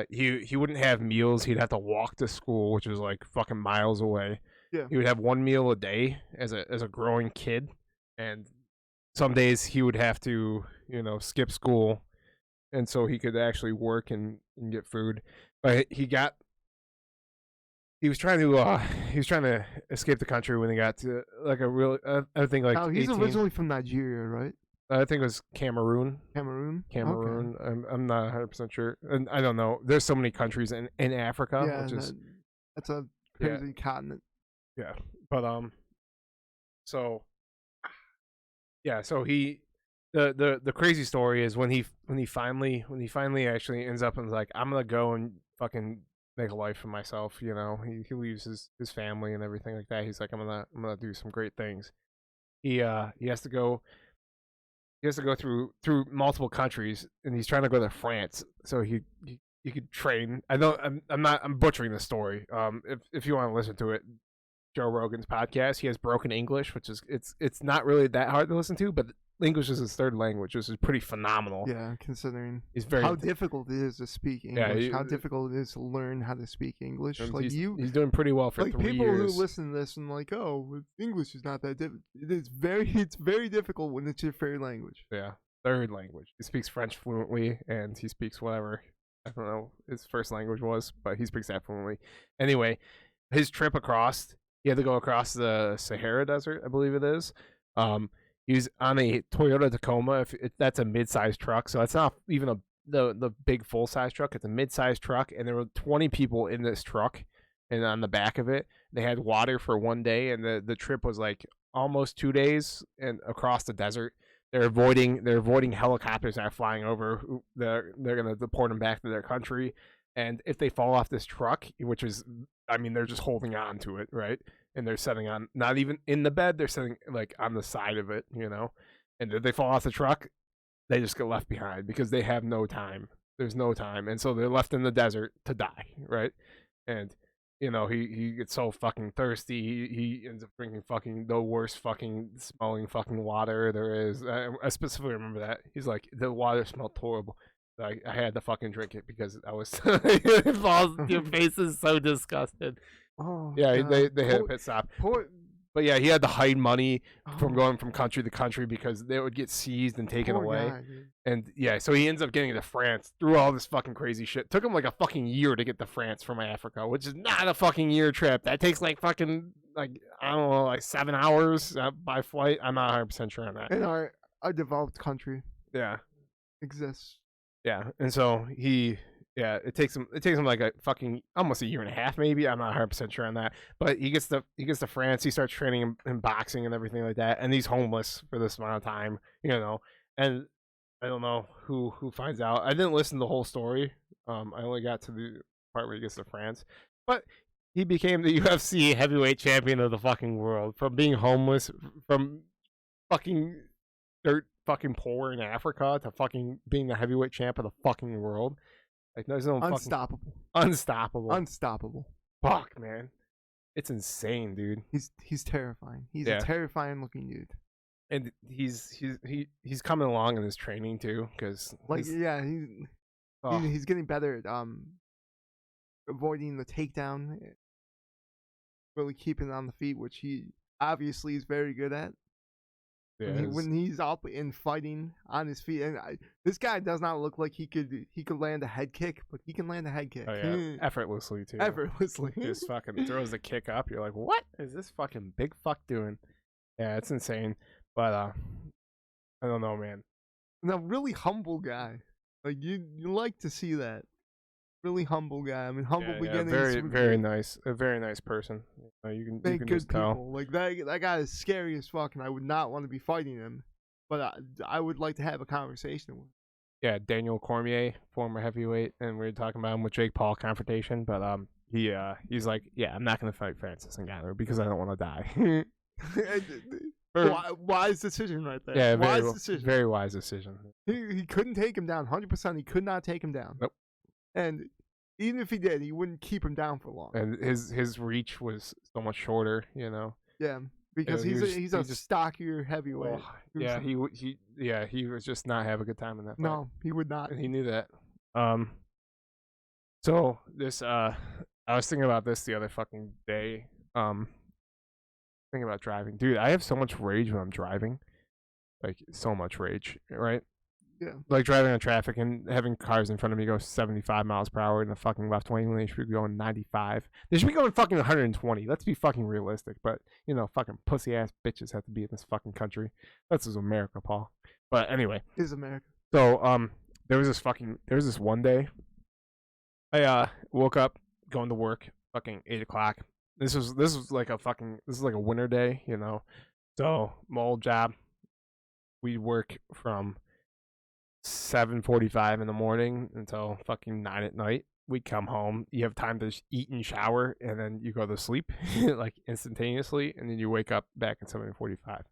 he wouldn't have meals. He'd have to walk to school, which was like fucking miles away. Yeah. He would have one meal a day as a growing kid, and some days he would have to skip school, and so he could actually work and get food. But he was trying to escape the country when he got to like a real I think like. Oh, he's 18. originally from Nigeria, right? I think it was Cameroon. Cameroon. Okay. I'm not 100% sure, and I don't know. There's so many countries in Africa, which is that's a crazy continent. Yeah, but so he the crazy story is when he finally actually ends up and is like, I'm gonna go and fucking make a life for myself. He leaves his family and everything like that. He's like, I'm gonna do some great things. He has to go. He has to go through multiple countries, and he's trying to go to France. So he could train. I'm butchering the story. If you want to listen to it, Joe Rogan's podcast, he has broken English, which is it's not really that hard to listen to, but English is his third language, which is pretty phenomenal. Yeah, considering how difficult it is to speak English, how difficult it is to learn how to speak English. Like he's doing pretty well for 3 years. Like people who listen to this and like, oh, English is not that difficult. It's very difficult when it's your third language. Yeah, third language. He speaks French fluently, and he speaks whatever, I don't know, his first language was, but he speaks that fluently. Anyway, his trip across, he had to go across the Sahara Desert, I believe it is. He was on a Toyota Tacoma. That's a mid-sized truck, so it's not even the big full-size truck. It's a mid-sized truck, and there were 20 people in this truck, and on the back of it, they had water for 1 day, and the trip was like almost 2 days and across the desert. They're avoiding helicopters that are flying over. They're gonna deport them back to their country, and if they fall off this truck, which is, I mean, they're just holding on to it, right? And they're sitting on, not even in the bed, they're sitting like on the side of it, and if they fall off the truck, they just get left behind because they have no time. There's no time. And so they're left in the desert to die, right? And, he gets so fucking thirsty, he ends up drinking fucking the worst fucking smelling fucking water there is. I specifically remember that. He's like, the water smelled horrible. I had to fucking drink it because I was, your face is so disgusted. Oh, yeah, God. they hit a pit stop. But yeah, he had to hide money from Oh, going from country to country because they would get seized and taken poor away. guy, dude. And yeah, so he ends up getting to France through all this fucking crazy shit. Took him like a fucking year to get to France from Africa, which is not a fucking year trip. That takes like fucking like I don't know, like 7 hours by flight. I'm not 100% sure on that. In our developed country Yeah, exists. yeah. And so it takes him like a fucking almost a year and a half maybe. I'm not 100% sure on that. But he gets to France. He starts training in boxing and everything like that. And he's homeless for this amount of time, you know. And I don't know who finds out. I didn't listen to the whole story. I only got to the part where he gets to France. But he became the UFC heavyweight champion of the fucking world from being homeless, from fucking dirt fucking poor in Africa to fucking being the heavyweight champ of the fucking world. Like there's no Unstoppable. Unstoppable. Fuck, man. It's insane, dude. He's terrifying. He's Yeah. a terrifying looking dude. And he's coming along in his training too, because Like yeah, he's getting better at avoiding the takedown, really keeping it on the feet, which he obviously is very good at. When he's up and fighting on his feet, and this guy does not look like he could land a head kick, but he can land a head kick. Oh, yeah. Effortlessly too. Effortlessly. Just fucking throws the kick up. You're like, what is this fucking big fuck doing? Yeah, it's insane. But I don't know, man. And a really humble guy. Like you like to see that. Really humble guy. I mean, humble beginnings. Very nice. A very nice person. You can good just tell. people. Like that guy is scary as fuck, and I would not want to be fighting him. But I would like to have a conversation with him. Yeah, Daniel Cormier, former heavyweight, and we were talking about him with Jake Paul confrontation. But he's like, yeah, I'm not gonna fight Francis Ngannou because I don't want to die. Wise decision right there. Yeah, wise decision. Very wise decision. He couldn't take him down 100%. He could not take him down. Nope. And even if he did, he wouldn't keep him down for long. And his reach was so much shorter, you know. Yeah, because he's a stockier heavyweight. Yeah, he was just not have a good time in that fight. No, he would not. And he knew that. So this I was thinking about this the other fucking day. Thinking about driving. Dude, I have so much rage when I'm driving. Like so much rage, right? Yeah. Like driving on traffic and having cars in front of me go 75 miles per hour in the fucking left lane when they should be going 95. They should be going fucking 120. Let's be fucking realistic. But, you know, fucking pussy ass bitches have to be in this fucking country. That's just America, Paul. But anyway. It is America. So, there was this one day. I woke up going to work, fucking 8 o'clock. This was like a winter day, you know. So my old job, we work from 7:45 in the morning until fucking 9 at night. We come home, you have time to eat and shower, and then you go to sleep like instantaneously, and then you wake up back at 7:45.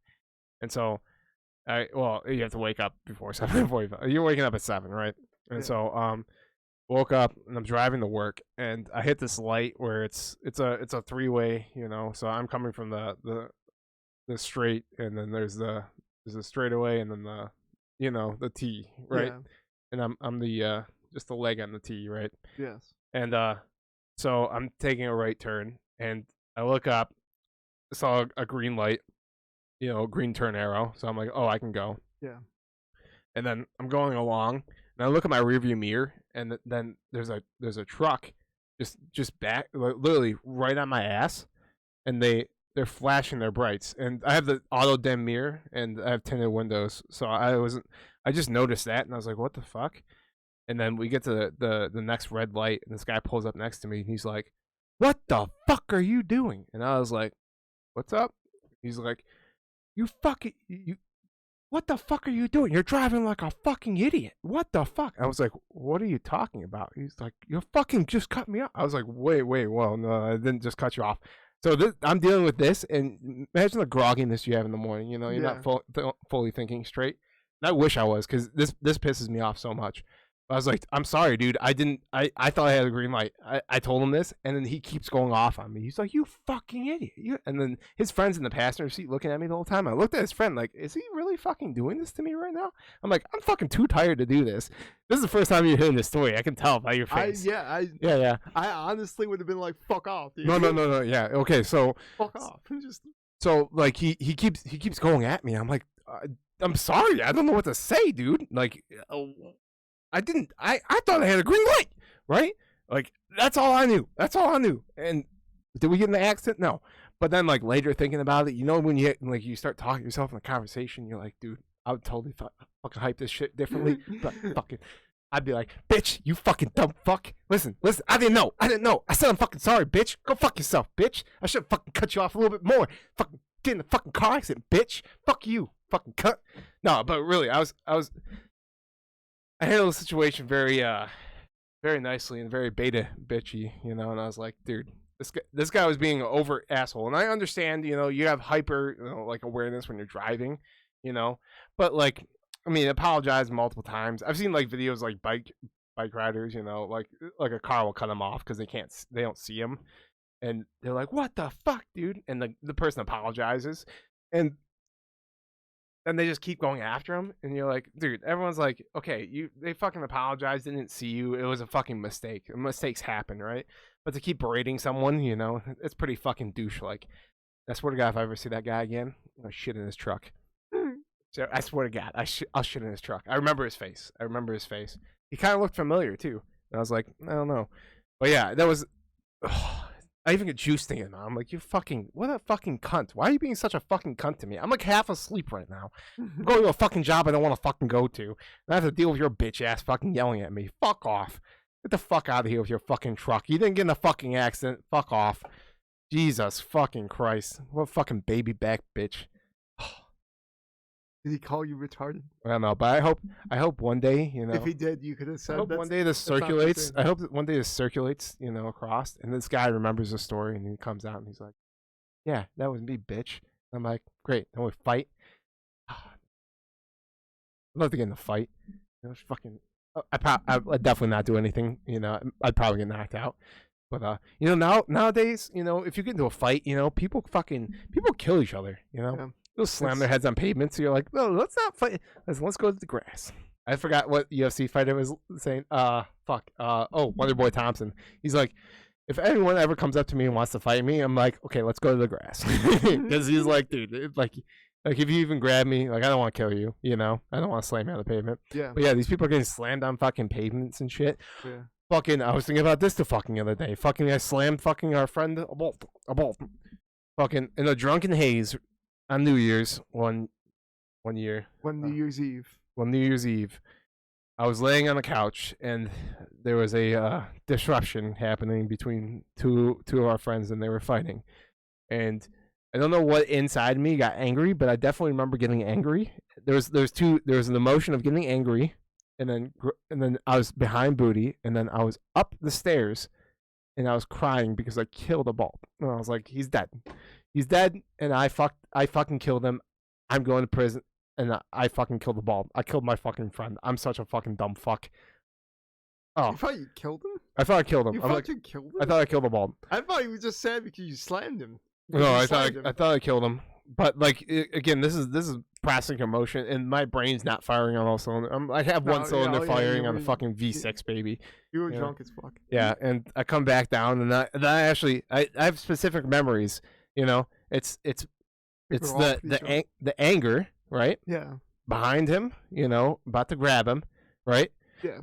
And so, you have to wake up before 7:45. You're waking up at 7, right? And Yeah. so, woke up and I'm driving to work, and I hit this light where it's a three-way, you know. So I'm coming from the straight, and then there's a straightaway, and then the T, right? Yeah. And I'm the just the leg on the T, right? Yes. And so I'm taking a right turn, and I look up, saw a green light, you know, green turn arrow. So I'm like, oh, I can go. Yeah. And then I'm going along, and I look at my rearview mirror, and then there's a truck just back, literally right on my ass, and they're flashing their brights, and I have the auto dim mirror, and I have tinted windows, so I just noticed that, and I was like, what the fuck? And then we get to the next red light, and this guy pulls up next to me, and he's like, what the fuck are you doing? And I was like, what's up? He's like, what the fuck are you doing? You're driving like a fucking idiot. What the fuck? I was like, what are you talking about? He's like, you fucking just cut me off. I was like, wait, well, no, I didn't just cut you off. So I'm dealing with this, and imagine the grogginess you have in the morning. You know, you're not fully thinking straight. And I wish I was, because this pisses me off so much. I was like, I'm sorry, dude. I thought I had a green light. I told him this, and then he keeps going off on me. He's like, you fucking idiot. And then his friend's in the passenger seat looking at me the whole time. I looked at his friend like, is he really fucking doing this to me right now? I'm like, I'm fucking too tired to do this. This is the first time you're hearing this story. I can tell by your face. I honestly would have been like, fuck off, dude. No. Yeah. Okay, so. Fuck off. So like he keeps going at me. I'm like, I'm sorry, I don't know what to say, dude. Like, I thought I had a green light, right? Like that's all I knew. That's all I knew. And did we get in the accident? No. But then like later thinking about it, you know, when you start talking to yourself in a conversation, you're like, dude, I would totally fucking hype this shit differently. But fucking, I'd be like, bitch, you fucking dumb fuck. Listen, I didn't know. I said I'm fucking sorry, bitch. Go fuck yourself, bitch. I should fucking cut you off a little bit more. Fucking get in the fucking car accident, bitch. Fuck you, fucking cut. No, but really, I handled the situation very very nicely and very beta bitchy, you know. And I was like, dude, this guy was being an overt asshole. And I understand, you know, you have hyper, you know, like awareness when you're driving, you know, but like, I mean, apologize multiple times. I've seen like videos like bike riders, you know, like a car will cut them off because they don't see him, and they're like, "What the fuck, dude?" And the person apologizes, and then they just keep going after him, and you're like, "Dude, everyone's like, okay, they fucking apologized, didn't see you. It was a fucking mistake. Mistakes happen, right?" But to keep berating someone, you know, it's pretty fucking douche. Like, I swear to God, if I ever see that guy again, I'll shit in his truck. So I swear to God, I'll shit in his truck. I remember his face. He kind of looked familiar too. And I was like, I don't know. But yeah, that was. I even get juice thinking about it. I'm like, what a fucking cunt. Why are you being such a fucking cunt to me? I'm like half asleep right now. I'm going to a fucking job I don't want to fucking go to. And I have to deal with your bitch ass fucking yelling at me. Fuck off. Get the fuck out of here with your fucking truck. You didn't get in a fucking accident. Fuck off. Jesus fucking Christ. What a fucking baby back bitch. Did he call you retarded? I don't know, but I hope one day, you know. If he did, you could have said. I hope one day this circulates. I hope that one day this circulates, you know, across, and this guy remembers the story, and he comes out and he's like, "Yeah, that was me, bitch." I'm like, "Great, then we fight." I'd love to get in a fight. You know, fucking. I'd definitely not do anything. You know, I'd probably get knocked out. But you know, nowadays, you know, if you get into a fight, you know, people kill each other. You know. Yeah. They'll slam their heads on pavement, so you're like, no, let's not fight. Let's go to the grass. I forgot what UFC fighter was saying. Wonder Boy Thompson. He's like, if anyone ever comes up to me and wants to fight me, I'm like, okay, let's go to the grass. Because he's like, dude, like if you even grab me, like I don't want to kill you, you know? I don't want to slam you on the pavement. Yeah. But yeah, these people are getting slammed on fucking pavements and shit. Yeah. Fucking, I was thinking about this the fucking other day. Fucking, I slammed fucking our friend a bolt. Fucking in a drunken haze. On New Year's one year. One New Year's Eve. One New Year's Eve. I was laying on the couch and there was a disruption happening between two of our friends, and they were fighting. And I don't know what inside me got angry, but I definitely remember getting angry. There was an emotion of getting angry, and then I was behind Booty, and then I was up the stairs, and I was crying because I killed a ball. And I was like, he's dead. He's dead, and I fucking killed him. I'm going to prison, and I fucking killed the ball. I killed my fucking friend. I'm such a fucking dumb fuck. Oh. You thought you killed him? I thought I killed him. You thought you killed him? I thought I killed the ball. I thought you were just sad because you slammed him. No, I thought I killed him. But like again, this is processing emotion, and my brain's not firing on all cylinders. I have one cylinder firing on the fucking V6, baby. You were drunk as fuck. Yeah, and I come back down, and I have specific memories. You know, it's the anger, right? Yeah. Behind him, you know, about to grab him, right? Yeah.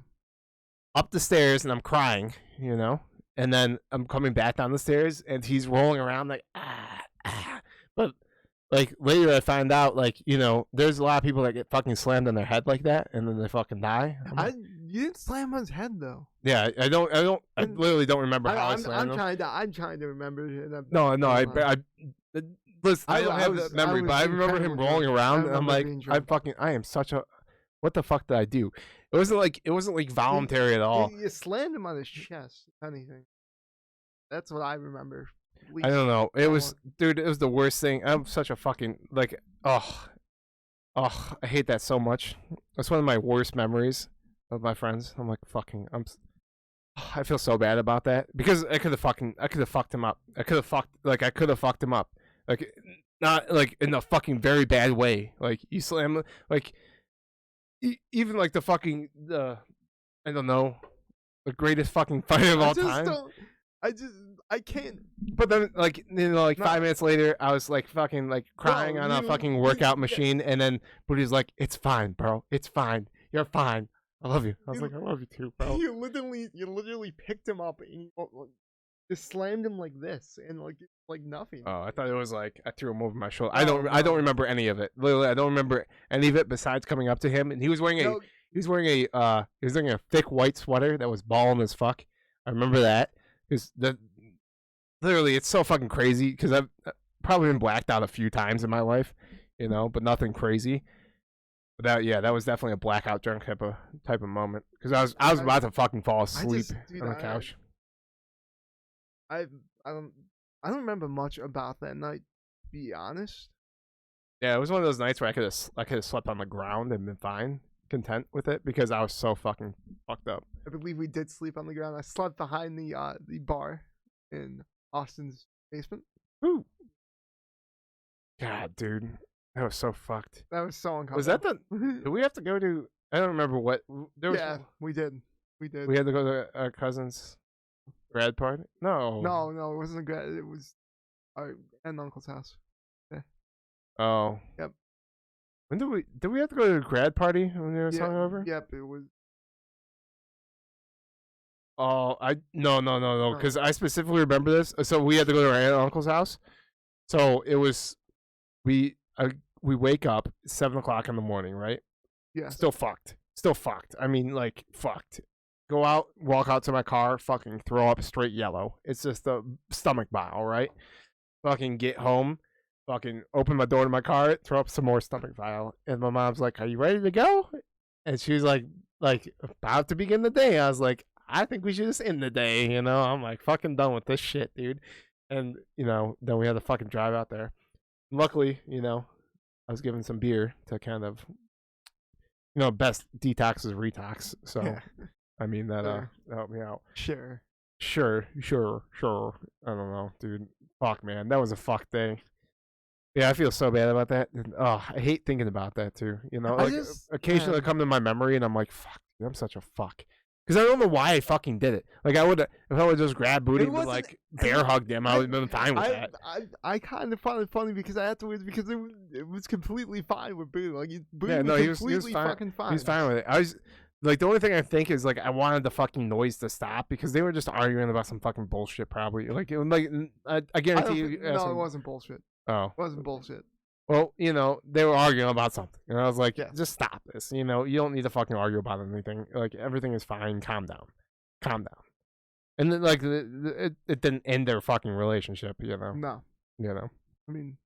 Up the stairs, and I'm crying, you know, and then I'm coming back down the stairs, and he's rolling around like but like later I find out, like, you know, there's a lot of people that get fucking slammed on their head like that, and then they fucking die. You didn't slam on his head though. Yeah, I literally don't remember how I slammed him. I'm trying to remember. No, listen, I don't have that memory, but I remember him rolling around, and I'm like, I am such a, what the fuck did I do? It wasn't like voluntary at all. You slammed him on his chest, if anything. That's what I remember. I don't know. It was the worst thing. I'm such a fucking, like, I hate that so much. That's one of my worst memories of my friends. I'm like, I feel so bad about that because I could have fucked him up. I could have fucked him up. Like, not like in a fucking very bad way. Like, you slam, like, even like the fucking, I don't know, the greatest fucking fighter of all time. I can't. But then, like, like No. 5 minutes later, I was like fucking like crying on a fucking workout machine, and then Booty's like, "It's fine, bro. It's fine. You're fine. I love you." I was like, "I love you too, bro." You literally picked him up and you just slammed him like this, and like nothing. Oh, I thought it was like I threw him over my shoulder. No, I don't no. remember any of it. Literally, I don't remember any of it besides coming up to him, and he was wearing a No, thick white sweater that was balling as fuck. I remember that because literally it's so fucking crazy because I've probably been blacked out a few times in my life, but nothing crazy. But that was definitely a blackout drunk type of moment because I was about to fucking fall asleep on the couch. I don't remember much about that night, to be honest. Yeah, it was one of those nights where I could have slept on the ground and been fine, content with it because I was so fucking fucked up. I believe we did sleep on the ground. I slept behind the bar in Austin's basement. Ooh. God, dude, that was so fucked. That was so uncomfortable. Was that did we have to go to? I don't remember what. Yeah, we did. We had to go to our cousin's grad party. No, it wasn't a grad. It was our aunt and uncle's house. Yeah. Oh. Yep. When did we have to go to a grad party when they were hungover? Yep, it was. Oh, no, because I specifically remember this. So we had to go to our aunt and uncle's house. So it was, we wake up 7:00 in the morning, right? Yeah. Still fucked. I mean, like fucked. Go out, walk out to my car, fucking throw up straight yellow. It's just a stomach bile, right? Fucking get home, fucking open my door to my car, throw up some more stomach bile, and my mom's like, "Are you ready to go?" And she was like about to begin the day. I was like, I think we should just end the day, I'm like fucking done with this shit, dude. And then we had to fucking drive out there. Luckily, I was given some beer to kind of, best detox is retox. So Yeah. I mean that helped me out. Sure. I don't know, dude. Fuck, man, that was a fuck day. Yeah, I feel so bad about that. And, I hate thinking about that too. Occasionally it come to my memory, and I'm like, fuck, dude, I'm such a fuck. Because I don't know why I fucking did it. Like if I would just grab Booty and like bear hugged him, I would have been fine with that. I kind of found it funny because because it was completely fine with Booty. Like Booty was completely fucking fine. He was fine with it. I was like, the only thing I think is like I wanted the fucking noise to stop because they were just arguing about some fucking bullshit. Probably I guarantee you. No, it wasn't bullshit. Oh, it wasn't bullshit. Well, they were arguing about something, and I was like, just stop this. You don't need to fucking argue about anything. Like, everything is fine. Calm down. And then, like, it didn't end their fucking relationship, No. I mean.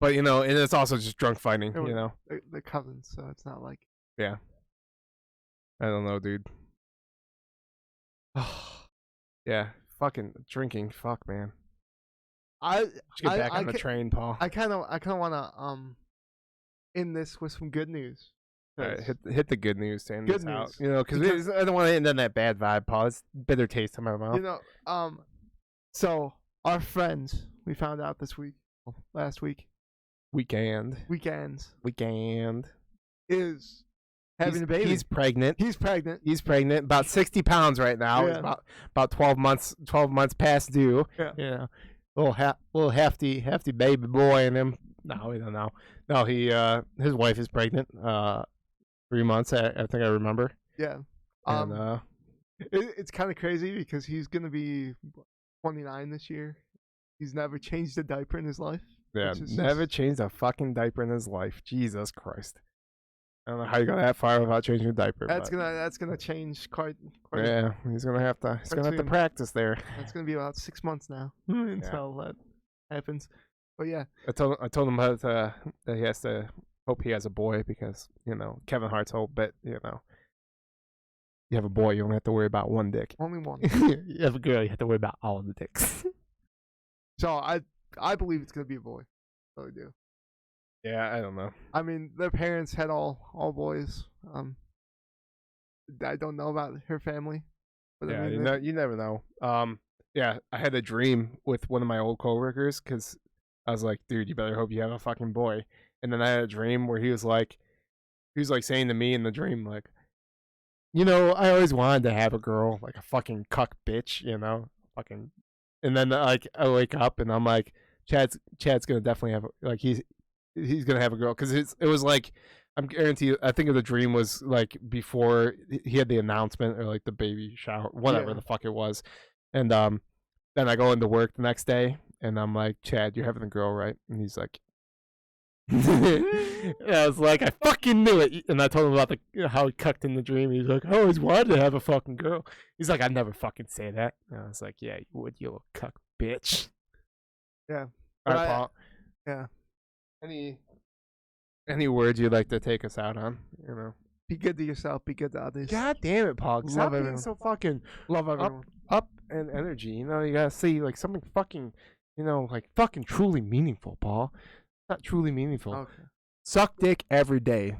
But, and it's also just drunk fighting, They're cousins, so it's not like. Yeah. I don't know, dude. Yeah, fucking drinking. Fuck, man. Let's get back on the train, Paul. I kind of want to end this with some good news. All right, hit the good news to end this out. Because I don't want to end on that bad vibe, Paul. It's bitter taste in my mouth. So our friends, we found out last week. Weekend is having a baby. He's pregnant. He's pregnant. About 60 pounds right now. Yeah. He's about 12 months past due. Yeah. Little hefty baby boy in him. No, we don't know. No, his wife is pregnant. 3 months. I think I remember. Yeah. And, it's kind of crazy because he's gonna be 29 this year. He's never changed a diaper in his life. Yeah, never changed a fucking diaper in his life. Jesus Christ. I don't know how you got that far without changing a diaper. That's gonna change quite. Yeah, he's gonna have to practice there. It's gonna be about 6 months now until that happens. But yeah, I told him that he has to hope he has a boy because Kevin Hart's whole bit. You have a boy, you don't have to worry about one dick. Only one. You have a girl, you have to worry about all of the dicks. So I believe it's gonna be a boy. I really do. Yeah, I don't know. I mean, their parents had all boys. I don't know about her family. But Yeah, I mean, you never know. Yeah, I had a dream with one of my old coworkers because I was like, dude, you better hope you have a fucking boy. And then I had a dream where he was like saying to me in the dream, like, I always wanted to have a girl, like a fucking cuck bitch, fucking. And then like I wake up and I'm like, Chad's gonna definitely have like he's gonna have a girl because it was like I'm guaranteed. I think the dream was like before he had the announcement or like the baby shower, whatever the fuck it was, and then I go into work the next day and I'm like, Chad, you're having a girl, right? And he's like. I was like, I fucking knew it. And I told him about how he cucked in the dream. He's like, I always wanted to have a fucking girl. He's like, I'd never fucking say that. And I was like, yeah, you would, you little cuck bitch. Yeah. All right, Paul. Yeah. Any words you'd like to take us out on? You know, be good to yourself. Be good to others. God damn it, Paul. Stop being everyone. so fucking Love everyone. up and energy. You know, you gotta see like something fucking, you know, like fucking truly meaningful, Paul. Not truly meaningful. Okay. Suck dick every day.